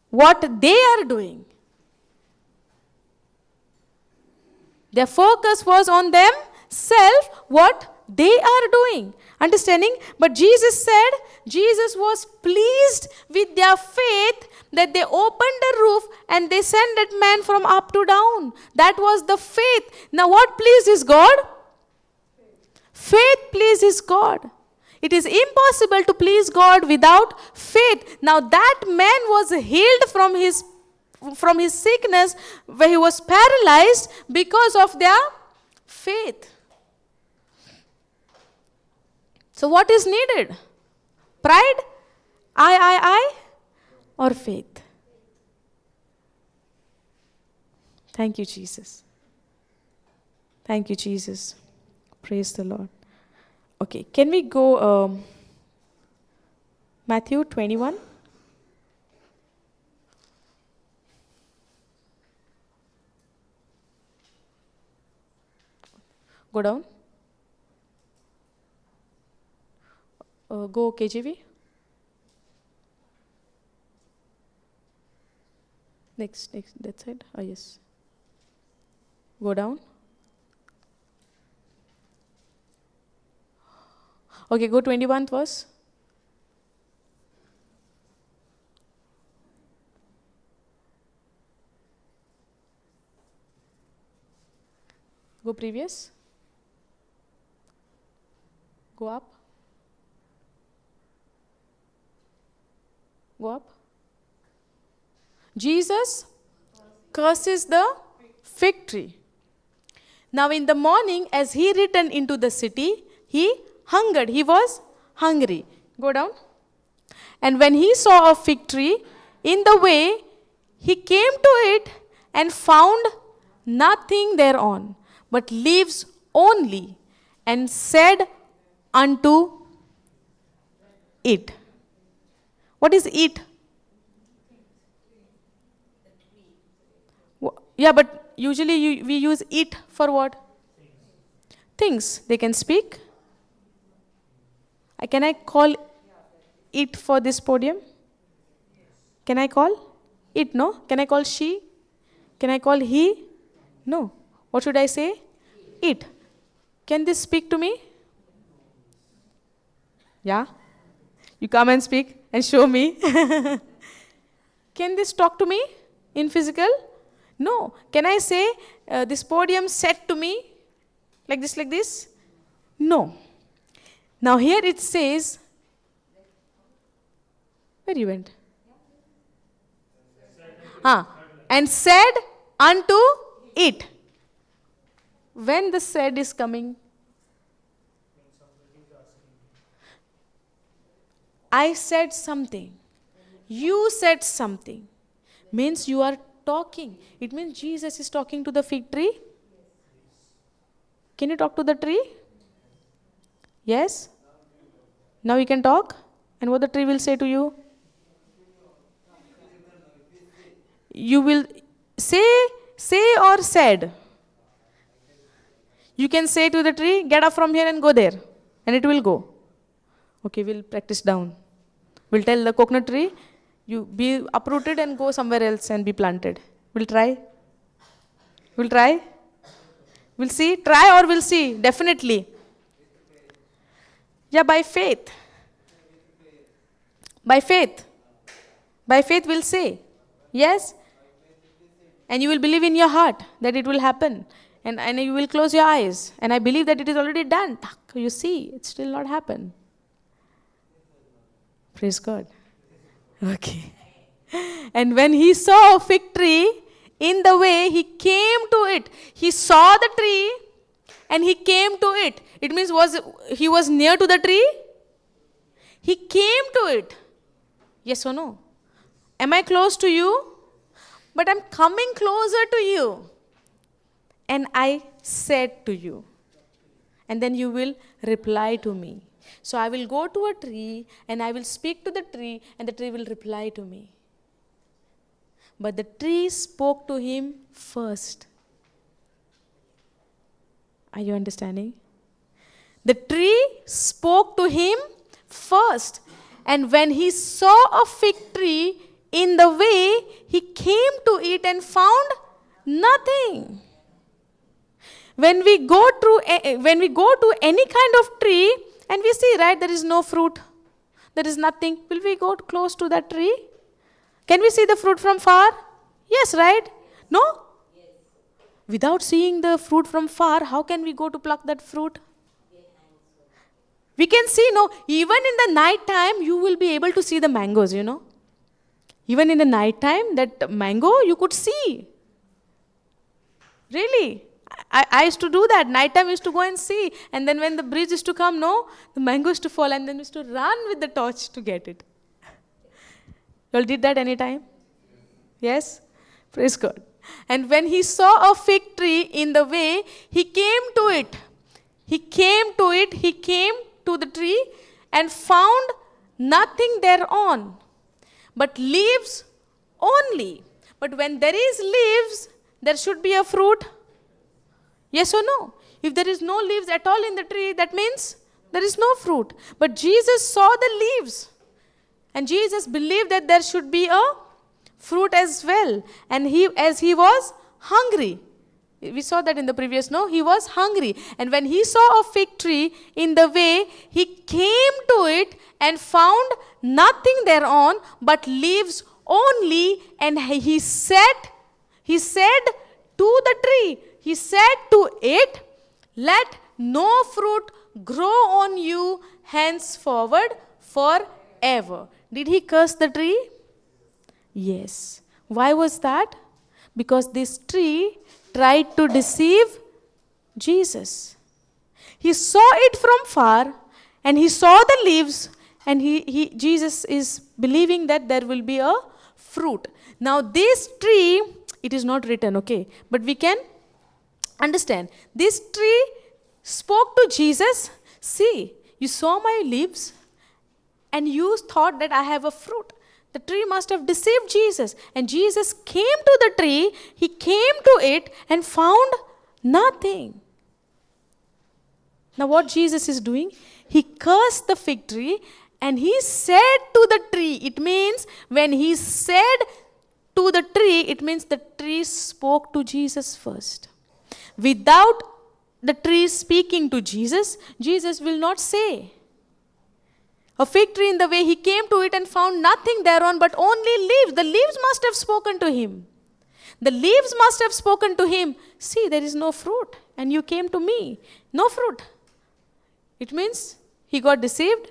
What they are doing. Their focus was on themselves, what they are doing. Understanding? But Jesus said, Jesus was pleased with their faith that they opened the roof and they sent that man from up to down. That was the faith. Now what pleases God? Faith pleases God. It is impossible to please God without faith. Now that man was healed from his sickness where he was paralyzed because of their faith. So what is needed? Pride? I, or faith? Thank you, Jesus. Thank you, Jesus. Praise the Lord. Okay, can we go Matthew 21? Go down. Go KJV. Next, that side. Oh, yes. Go down. Okay, go 21st verse. Go previous. Go up. Go up. Jesus curses the fig tree. Now in the morning, as he returned into the city, he hungered. He was hungry. Go down. And when he saw a fig tree in the way, he came to it and found nothing thereon, but leaves only, and said unto it. What is it? Yeah, but usually we use it for what? Things. They can speak. Can I call it for this podium? Can I call it? No. Can I call she? Can I call he? No. What should I say? It. Can this speak to me? Yeah? You come and speak and show me. Can this talk to me in physical? No. Can I say this podium said to me like this? No. Now here it says, where you went? And said unto it. When the said is coming? I said something. You said something. Means you are talking. It means Jesus is talking to the fig tree. Can you talk to the tree? Yes? Now you can talk? And what the tree will say to you? You will Say or said. You can say to the tree, get up from here and go there. And it will go. Okay, we'll practice down. We'll tell the coconut tree, you be uprooted and go somewhere else and be planted. We'll try. We'll try. We'll see. Try or we'll see. Definitely. Yeah, by faith. By faith. By faith we'll say. Yes. And you will believe in your heart that it will happen. And you will close your eyes. And I believe that it is already done. You see, it's still not happened. Praise God. Okay. And when he saw a fig tree in the way, he came to it. He saw the tree and he came to it. It means he was near to the tree? He came to it. Yes or no? Am I close to you? But I'm coming closer to you. And I said to you. And then you will reply to me. So I will go to a tree and I will speak to the tree and the tree will reply to me. But the tree spoke to him first. Are you understanding? The tree spoke to him first. And when he saw a fig tree in the way, he came to it and found nothing. When we go to any kind of tree and we see, right, there is no fruit, there is nothing, will we go close to that tree? Can we see the fruit from far? Yes, right? No? Yes. Without seeing the fruit from far, how can we go to pluck that fruit? We can see, no, even in the night time, you will be able to see the mangoes, you know. Even in the night time, that mango you could see. Really? I used to do that. Night time I used to go and see. And then when the breeze used to come, no, the mango used to fall and then we used to run with the torch to get it. You all did that any time? Yes? Praise God. And when he saw a fig tree in the way, he came to it. He came to it. He came to the tree and found nothing thereon, but leaves only. But when there is leaves, there should be a fruit. Yes or no? If there is no leaves at all in the tree, that means there is no fruit. But Jesus saw the leaves. And Jesus believed that there should be a fruit as well. And as he was hungry. We saw that in the previous, no? He was hungry. And when he saw a fig tree in the way, he came to it and found nothing thereon but leaves only. And he said to the tree, he said to it, let no fruit grow on you henceforward forever. Did he curse the tree? Yes. Why was that? Because this tree tried to deceive Jesus. He saw it from far and he saw the leaves and Jesus is believing that there will be a fruit. Now this tree, it is not written, okay, but we can understand. This tree spoke to Jesus, see, you saw my leaves and you thought that I have a fruit. The tree must have deceived Jesus. And Jesus came to the tree, he came to it and found nothing. Now what Jesus is doing? He cursed the fig tree and he said to the tree. It means when he said to the tree, it means the tree spoke to Jesus first. Without the tree speaking to Jesus, Jesus will not say. A fig tree in the way, he came to it and found nothing thereon but only leaves. The leaves must have spoken to him. The leaves must have spoken to him. See, there is no fruit and you came to me. No fruit. It means he got deceived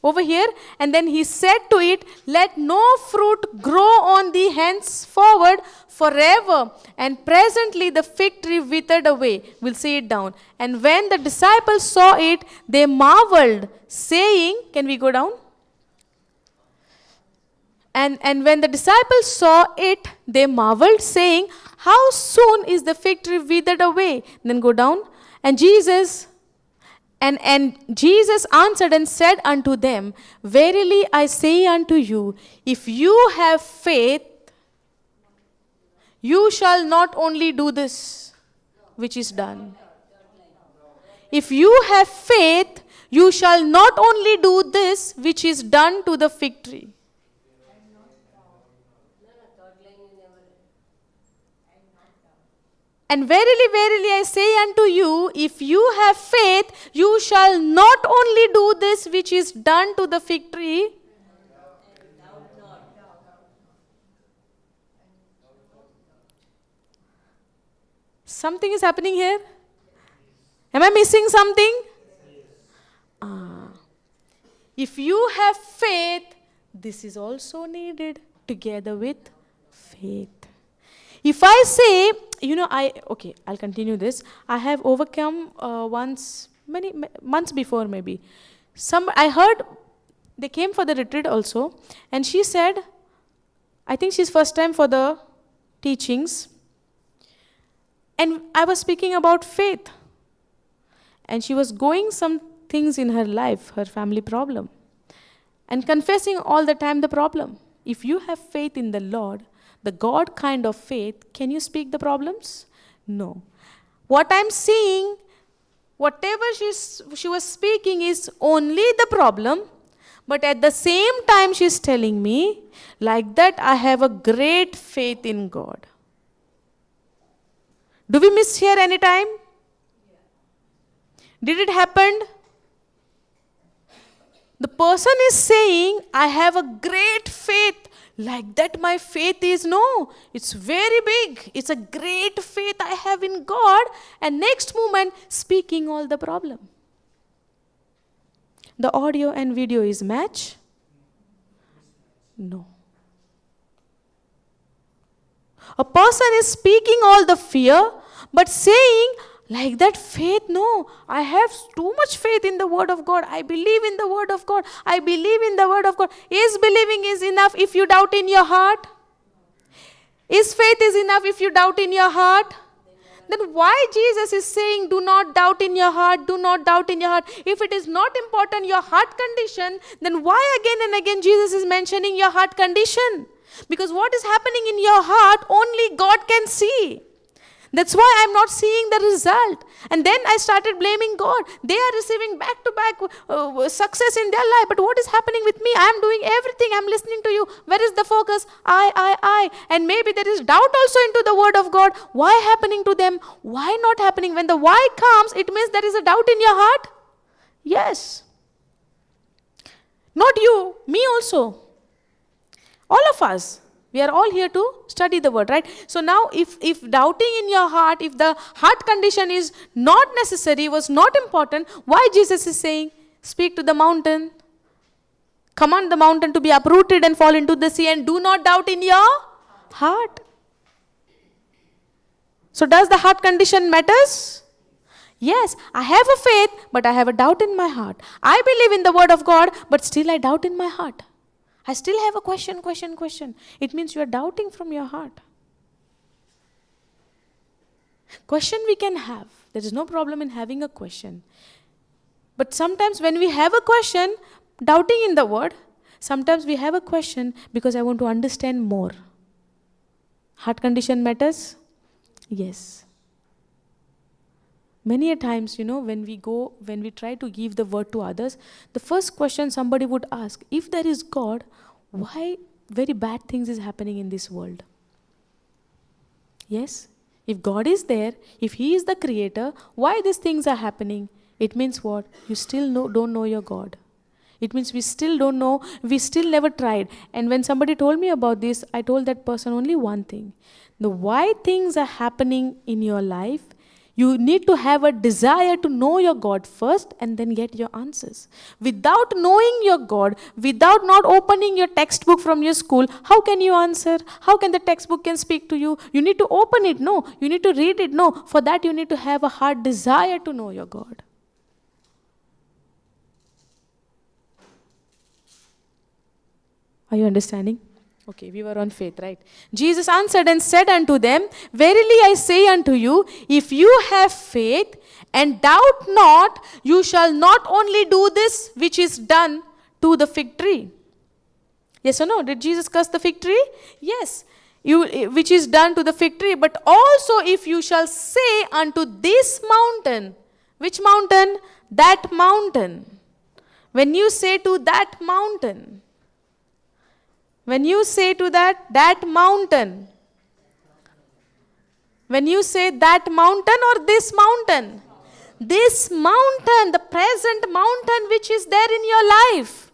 over here. And then he said to it, let no fruit grow on thee henceforward forever. And presently the fig tree withered away. We'll see it down. And when the disciples saw it, they marveled, saying, can we go down? And when the disciples saw it, they marveled, saying, how soon is the fig tree withered away? Then go down. And Jesus answered and said unto them, verily I say unto you, if you have faith, you shall not only do this which is done. If you have faith, you shall not only do this which is done to the fig tree. And verily, verily, I say unto you, if you have faith, you shall not only do this which is done to the fig tree. Something is happening here. Am I missing something? If you have faith, this is also needed together with faith. If I say, I'll continue this. I have overcome once, many months before maybe. I heard they came for the retreat also, and she said, I think she's first time for the teachings, and I was speaking about faith, and she was going some things in her life, her family problem, and confessing all the time the problem. If you have faith in the Lord, the God kind of faith, can you speak the problems? No. What I'm seeing, whatever she was speaking is only the problem, but at the same time she's telling me, like that I have a great faith in God. Do we miss here any time? Did it happen? The person is saying, I have a great faith. Like that my faith is, no, it's very big. It's a great faith I have in God. And next moment, speaking all the problem. The audio and video is match? No. A person is speaking all the fear, but saying, like that faith, no, I have too much faith in the word of God. I believe in the word of God. I believe in the word of God. Is believing is enough if you doubt in your heart? Is faith is enough if you doubt in your heart? Then why Jesus is saying, do not doubt in your heart, do not doubt in your heart. If it is not important, your heart condition, then why again and again Jesus is mentioning your heart condition? Because what is happening in your heart, only God can see. That's why I'm not seeing the result. And then I started blaming God. They are receiving back-to-back success in their life. But what is happening with me? I'm doing everything. I'm listening to you. Where is the focus? I. And maybe there is doubt also into the word of God. Why happening to them? Why not happening? When the why comes, it means there is a doubt in your heart. Yes. Not you, me also. All of us. We are all here to study the word, right? So now if doubting in your heart, if the heart condition is not necessary, was not important, why Jesus is saying, speak to the mountain, command the mountain to be uprooted and fall into the sea, and do not doubt in your heart. So does the heart condition matters? Yes, I have a faith, but I have a doubt in my heart. I believe in the word of God, but still I doubt in my heart. I still have a question. It means you are doubting from your heart. Question we can have. There is no problem in having a question. But sometimes when we have a question, doubting in the word, sometimes we have a question because I want to understand more. Heart condition matters? Yes. Many a times, when we try to give the word to others, the first question somebody would ask, if there is God, why very bad things is happening in this world? Yes? If God is there, if He is the creator, why these things are happening? It means what? You still don't know your God. It means we still don't know, we still never tried. And when somebody told me about this, I told that person only one thing. The why things are happening in your life, you need to have a desire to know your God first and then get your answers. Without knowing your God, without not opening your textbook from your school, how can you answer? How can the textbook can speak to you? You need to open it, no. You need to read it, no. For that you need to have a heart desire to know your God. Are you understanding? Okay, we were on faith, right? Jesus answered and said unto them, verily I say unto you, if you have faith and doubt not, you shall not only do this which is done to the fig tree. Yes or no? Did Jesus curse the fig tree? Yes. which is done to the fig tree, but also if you shall say unto this mountain, which mountain? That mountain. When you say to that mountain, when you say to that mountain, when you say that mountain or this mountain, this mountain, the present mountain which is there in your life.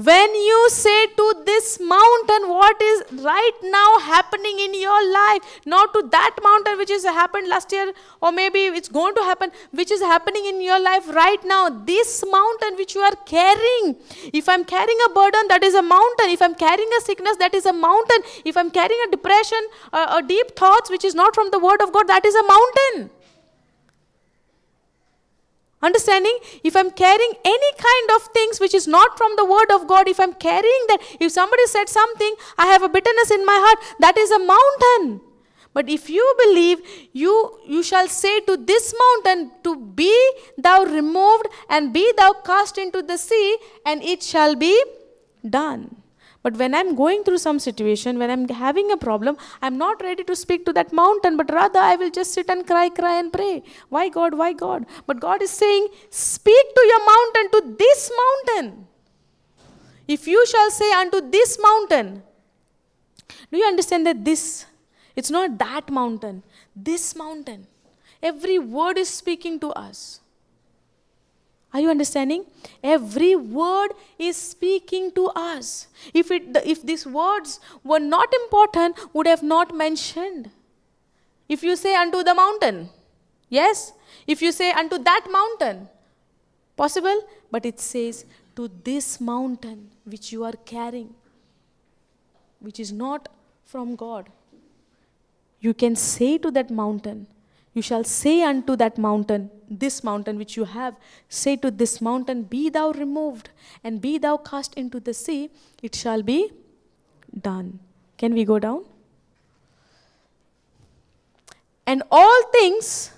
When you say to this mountain what is right now happening in your life, not to that mountain which has happened last year or maybe it's going to happen, which is happening in your life right now, this mountain which you are carrying. If I'm carrying a burden, that is a mountain. If I'm carrying a sickness, that is a mountain. If I'm carrying a depression, a deep thoughts which is not from the word of God, that is a mountain. Understanding? If I'm carrying any kind of things which is not from the word of God, if I'm carrying that, if somebody said something, I have a bitterness in my heart, that is a mountain. But if you believe, you shall say to this mountain, to be thou removed and be thou cast into the sea, and it shall be done. But when I'm going through some situation, when I'm having a problem, I'm not ready to speak to that mountain, but rather I will just sit and cry and pray. Why God? Why God? But God is saying, speak to your mountain, to this mountain. If you shall say unto this mountain, do you understand that this, it's not that mountain, this mountain. Every word is speaking to us. Are you understanding? Every word is speaking to us. If these words were not important, would have not mentioned. If you say unto the mountain, yes. If you say unto that mountain, possible. But it says to this mountain which you are carrying, which is not from God. You can say to that mountain, you shall say unto that mountain, this mountain which you have, say to this mountain, be thou removed and be thou cast into the sea, it shall be done. Can we go down? And all things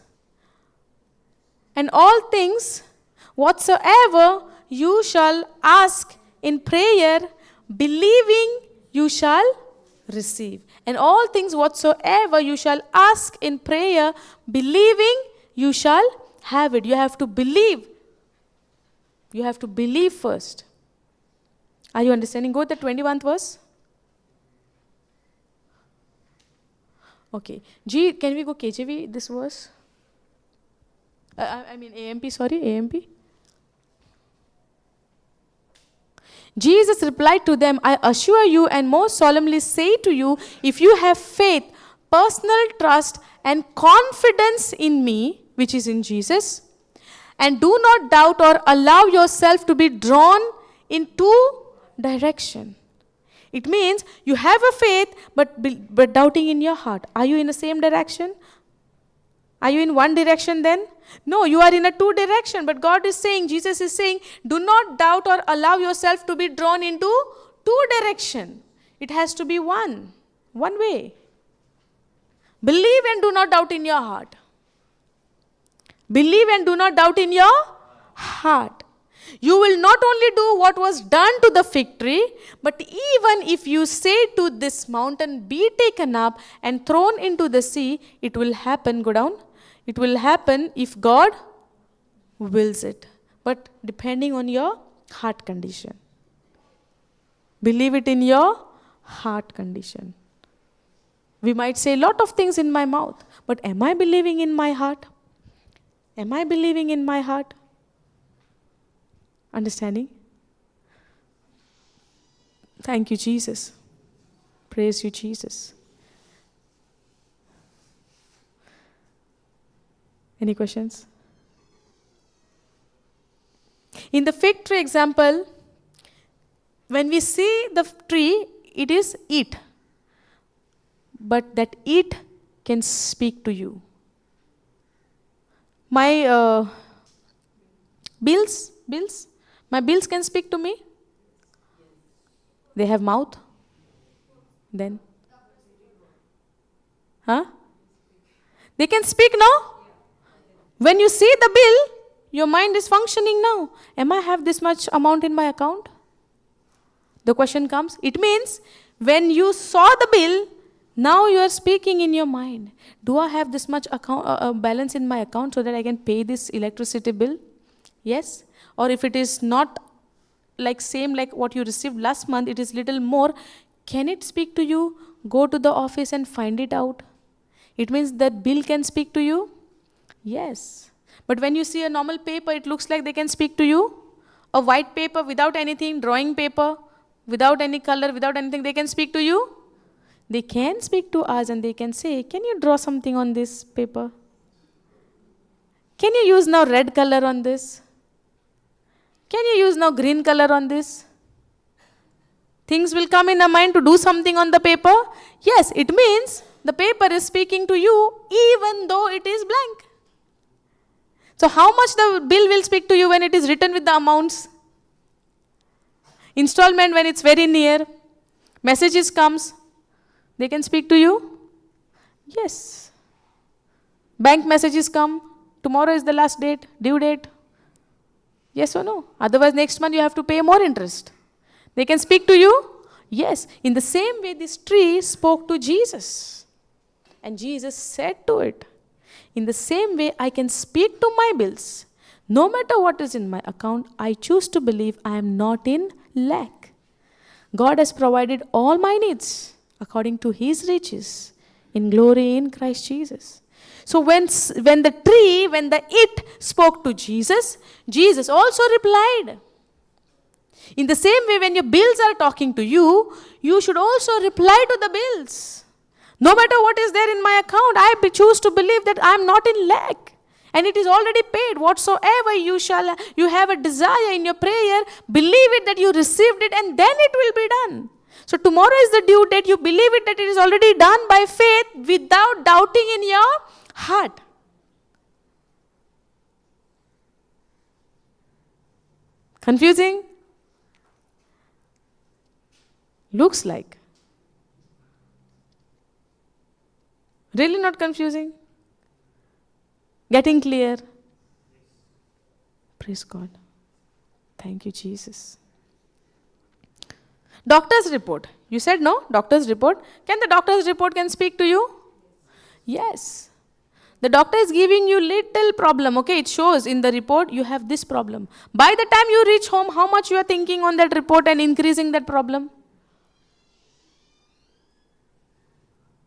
whatsoever you shall ask in prayer, believing you shall receive. And all things whatsoever you shall ask in prayer, believing you shall have it. You have to believe. You have to believe first. Are you understanding? Go to the 21st verse. Okay. Can we go KJV, this verse? AMP. Jesus replied to them, I assure you and most solemnly say to you, if you have faith, personal trust and confidence in me, which is in Jesus, and do not doubt or allow yourself to be drawn in two directions. It means you have a faith but doubting in your heart. Are you in the same direction? Are you in one direction then? No, you are in a two direction. But God is saying, Jesus is saying, do not doubt or allow yourself to be drawn into two directions. It has to be one way. Believe and do not doubt in your heart. Believe and do not doubt in your heart. You will not only do what was done to the fig tree, but even if you say to this mountain, be taken up and thrown into the sea, it will happen. Go down. It will happen if God wills it. But depending on your heart condition. Believe it in your heart condition. We might say a lot of things in my mouth, but am I believing in my heart? Am I believing in my heart? Understanding? Thank you, Jesus. Praise you, Jesus. Any questions? In the fig tree example, when we see the tree, it is it. But that it can speak to you. My bills, my bills can speak to me. They have mouth. Then? Huh? They can speak now? When you see the bill, your mind is functioning now. Am I have this much amount in my account? The question comes, it means when you saw the bill, now you are speaking in your mind. Do I have this much balance in my account so that I can pay this electricity bill? Yes. Or if it is not like same like what you received last month, it is little more, can it speak to you? Go to the office and find it out. It means that bill can speak to you? Yes. But when you see a normal paper, it looks like they can speak to you. A white paper without anything, drawing paper, without any color, without anything, they can speak to you? They can speak to us and they can say, can you draw something on this paper? Can you use now red color on this? Can you use now green color on this? Things will come in our mind to do something on the paper. Yes, it means the paper is speaking to you even though it is blank. So how much the bill will speak to you when it is written with the amounts? Installment when it's very near. Messages comes. They can speak to you? Yes. Bank messages come. Tomorrow is the last date, due date. Yes or no? Otherwise next month you have to pay more interest. They can speak to you? Yes. In the same way this tree spoke to Jesus. And Jesus said to it, in the same way I can speak to my bills. No matter what is in my account, I choose to believe I am not in lack. God has provided all my needs according to His riches in glory in Christ Jesus. So when the it spoke to Jesus, Jesus also replied. In the same way, when your bills are talking to you, you should also reply to the bills. No matter what is there in my account, I choose to believe that I am not in lack. And it is already paid. Whatsoever you have a desire in your prayer, believe it that you received it and then it will be done. So tomorrow is the due date. You believe it that it is already done by faith without doubting in your heart. Confusing? Looks like. Really not confusing? Getting clear? Praise God. Thank you, Jesus. Doctor's report. You said no? Doctor's report. Can the doctor's report can speak to you? Yes. The doctor is giving you little problem. Okay, it shows in the report you have this problem. By the time you reach home, how much you are thinking on that report and increasing that problem?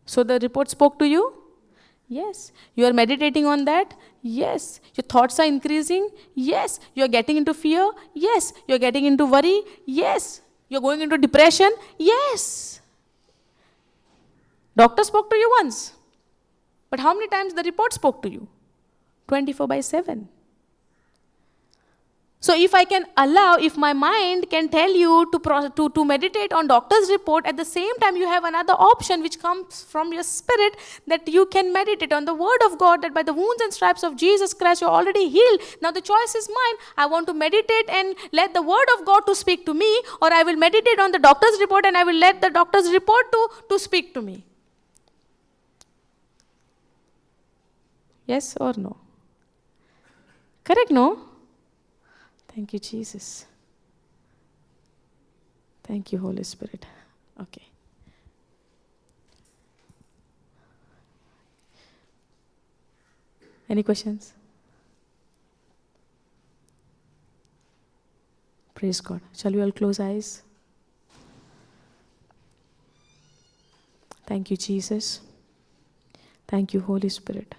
So the report spoke to you? Yes. You are meditating on that? Yes. Your thoughts are increasing? Yes. You are getting into fear? Yes. You are getting into worry? Yes. You are going into depression? Yes. Doctor spoke to you once. But how many times the report spoke to you? 24/7. So if I can allow, if my mind can tell you to meditate on doctor's report, at the same time you have another option which comes from your spirit that you can meditate on the word of God, that by the wounds and stripes of Jesus Christ you're already healed. Now the choice is mine. I want to meditate and let the word of God to speak to me, or I will meditate on the doctor's report and I will let the doctor's report to speak to me. Yes or no? Correct, no? Thank you, Jesus. Thank you, Holy Spirit. Okay. Any questions? Praise God. Shall we all close eyes? Thank you, Jesus. Thank you, Holy Spirit,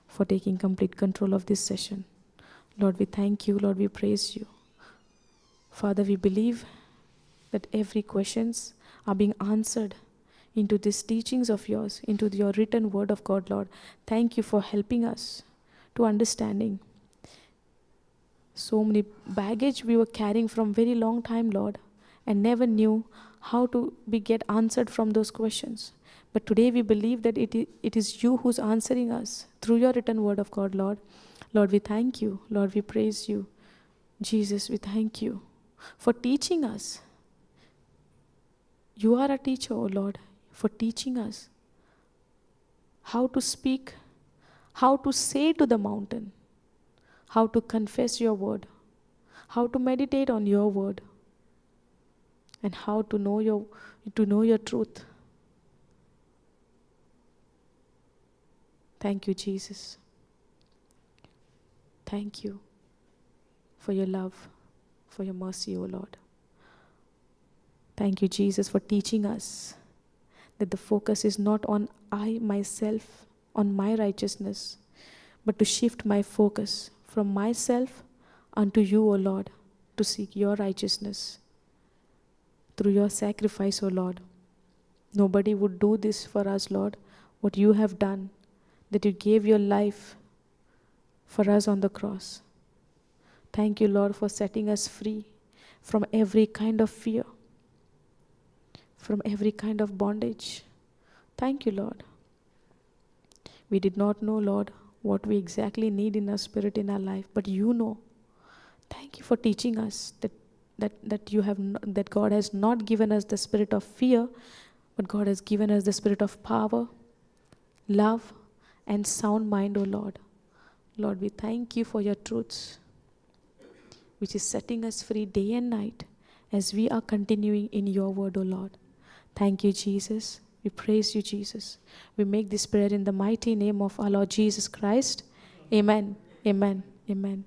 for taking complete control of this session. Lord, we thank you. Lord, we praise you. Father, we believe that every questions are being answered into these teachings of yours, into your written word of God, Lord. Thank you for helping us to understanding. So many baggage we were carrying from very long time, Lord, and never knew how to get answered from those questions. But today we believe that it is you who's answering us through your written word of God, Lord. Lord, we thank you. Lord, we praise you. Jesus, we thank you for teaching us. You are a teacher, O Lord, for teaching us how to speak, how to say to the mountain, how to confess your word, how to meditate on your word. and how to know your truth. Thank you, Jesus. Thank you for your love, for your mercy, O Lord. Thank you, Jesus, for teaching us that the focus is not on I, myself, on my righteousness, but to shift my focus from myself unto you, O Lord, to seek your righteousness through your sacrifice, O Lord. Nobody would do this for us, Lord, what you have done, that you gave your life for us on the cross. Thank you, Lord, for setting us free from every kind of fear, from every kind of bondage. Thank you, Lord. We did not know, Lord, what we exactly need in our spirit, in our life, but you know. Thank you for teaching us that God has not given us the spirit of fear, but God has given us the spirit of power, love, and sound mind, O Lord. Lord, we thank you for your truths, which is setting us free day and night as we are continuing in your word, O Lord. Thank you, Jesus. We praise you, Jesus. We make this prayer in the mighty name of our Lord Jesus Christ. Amen. Amen. Amen.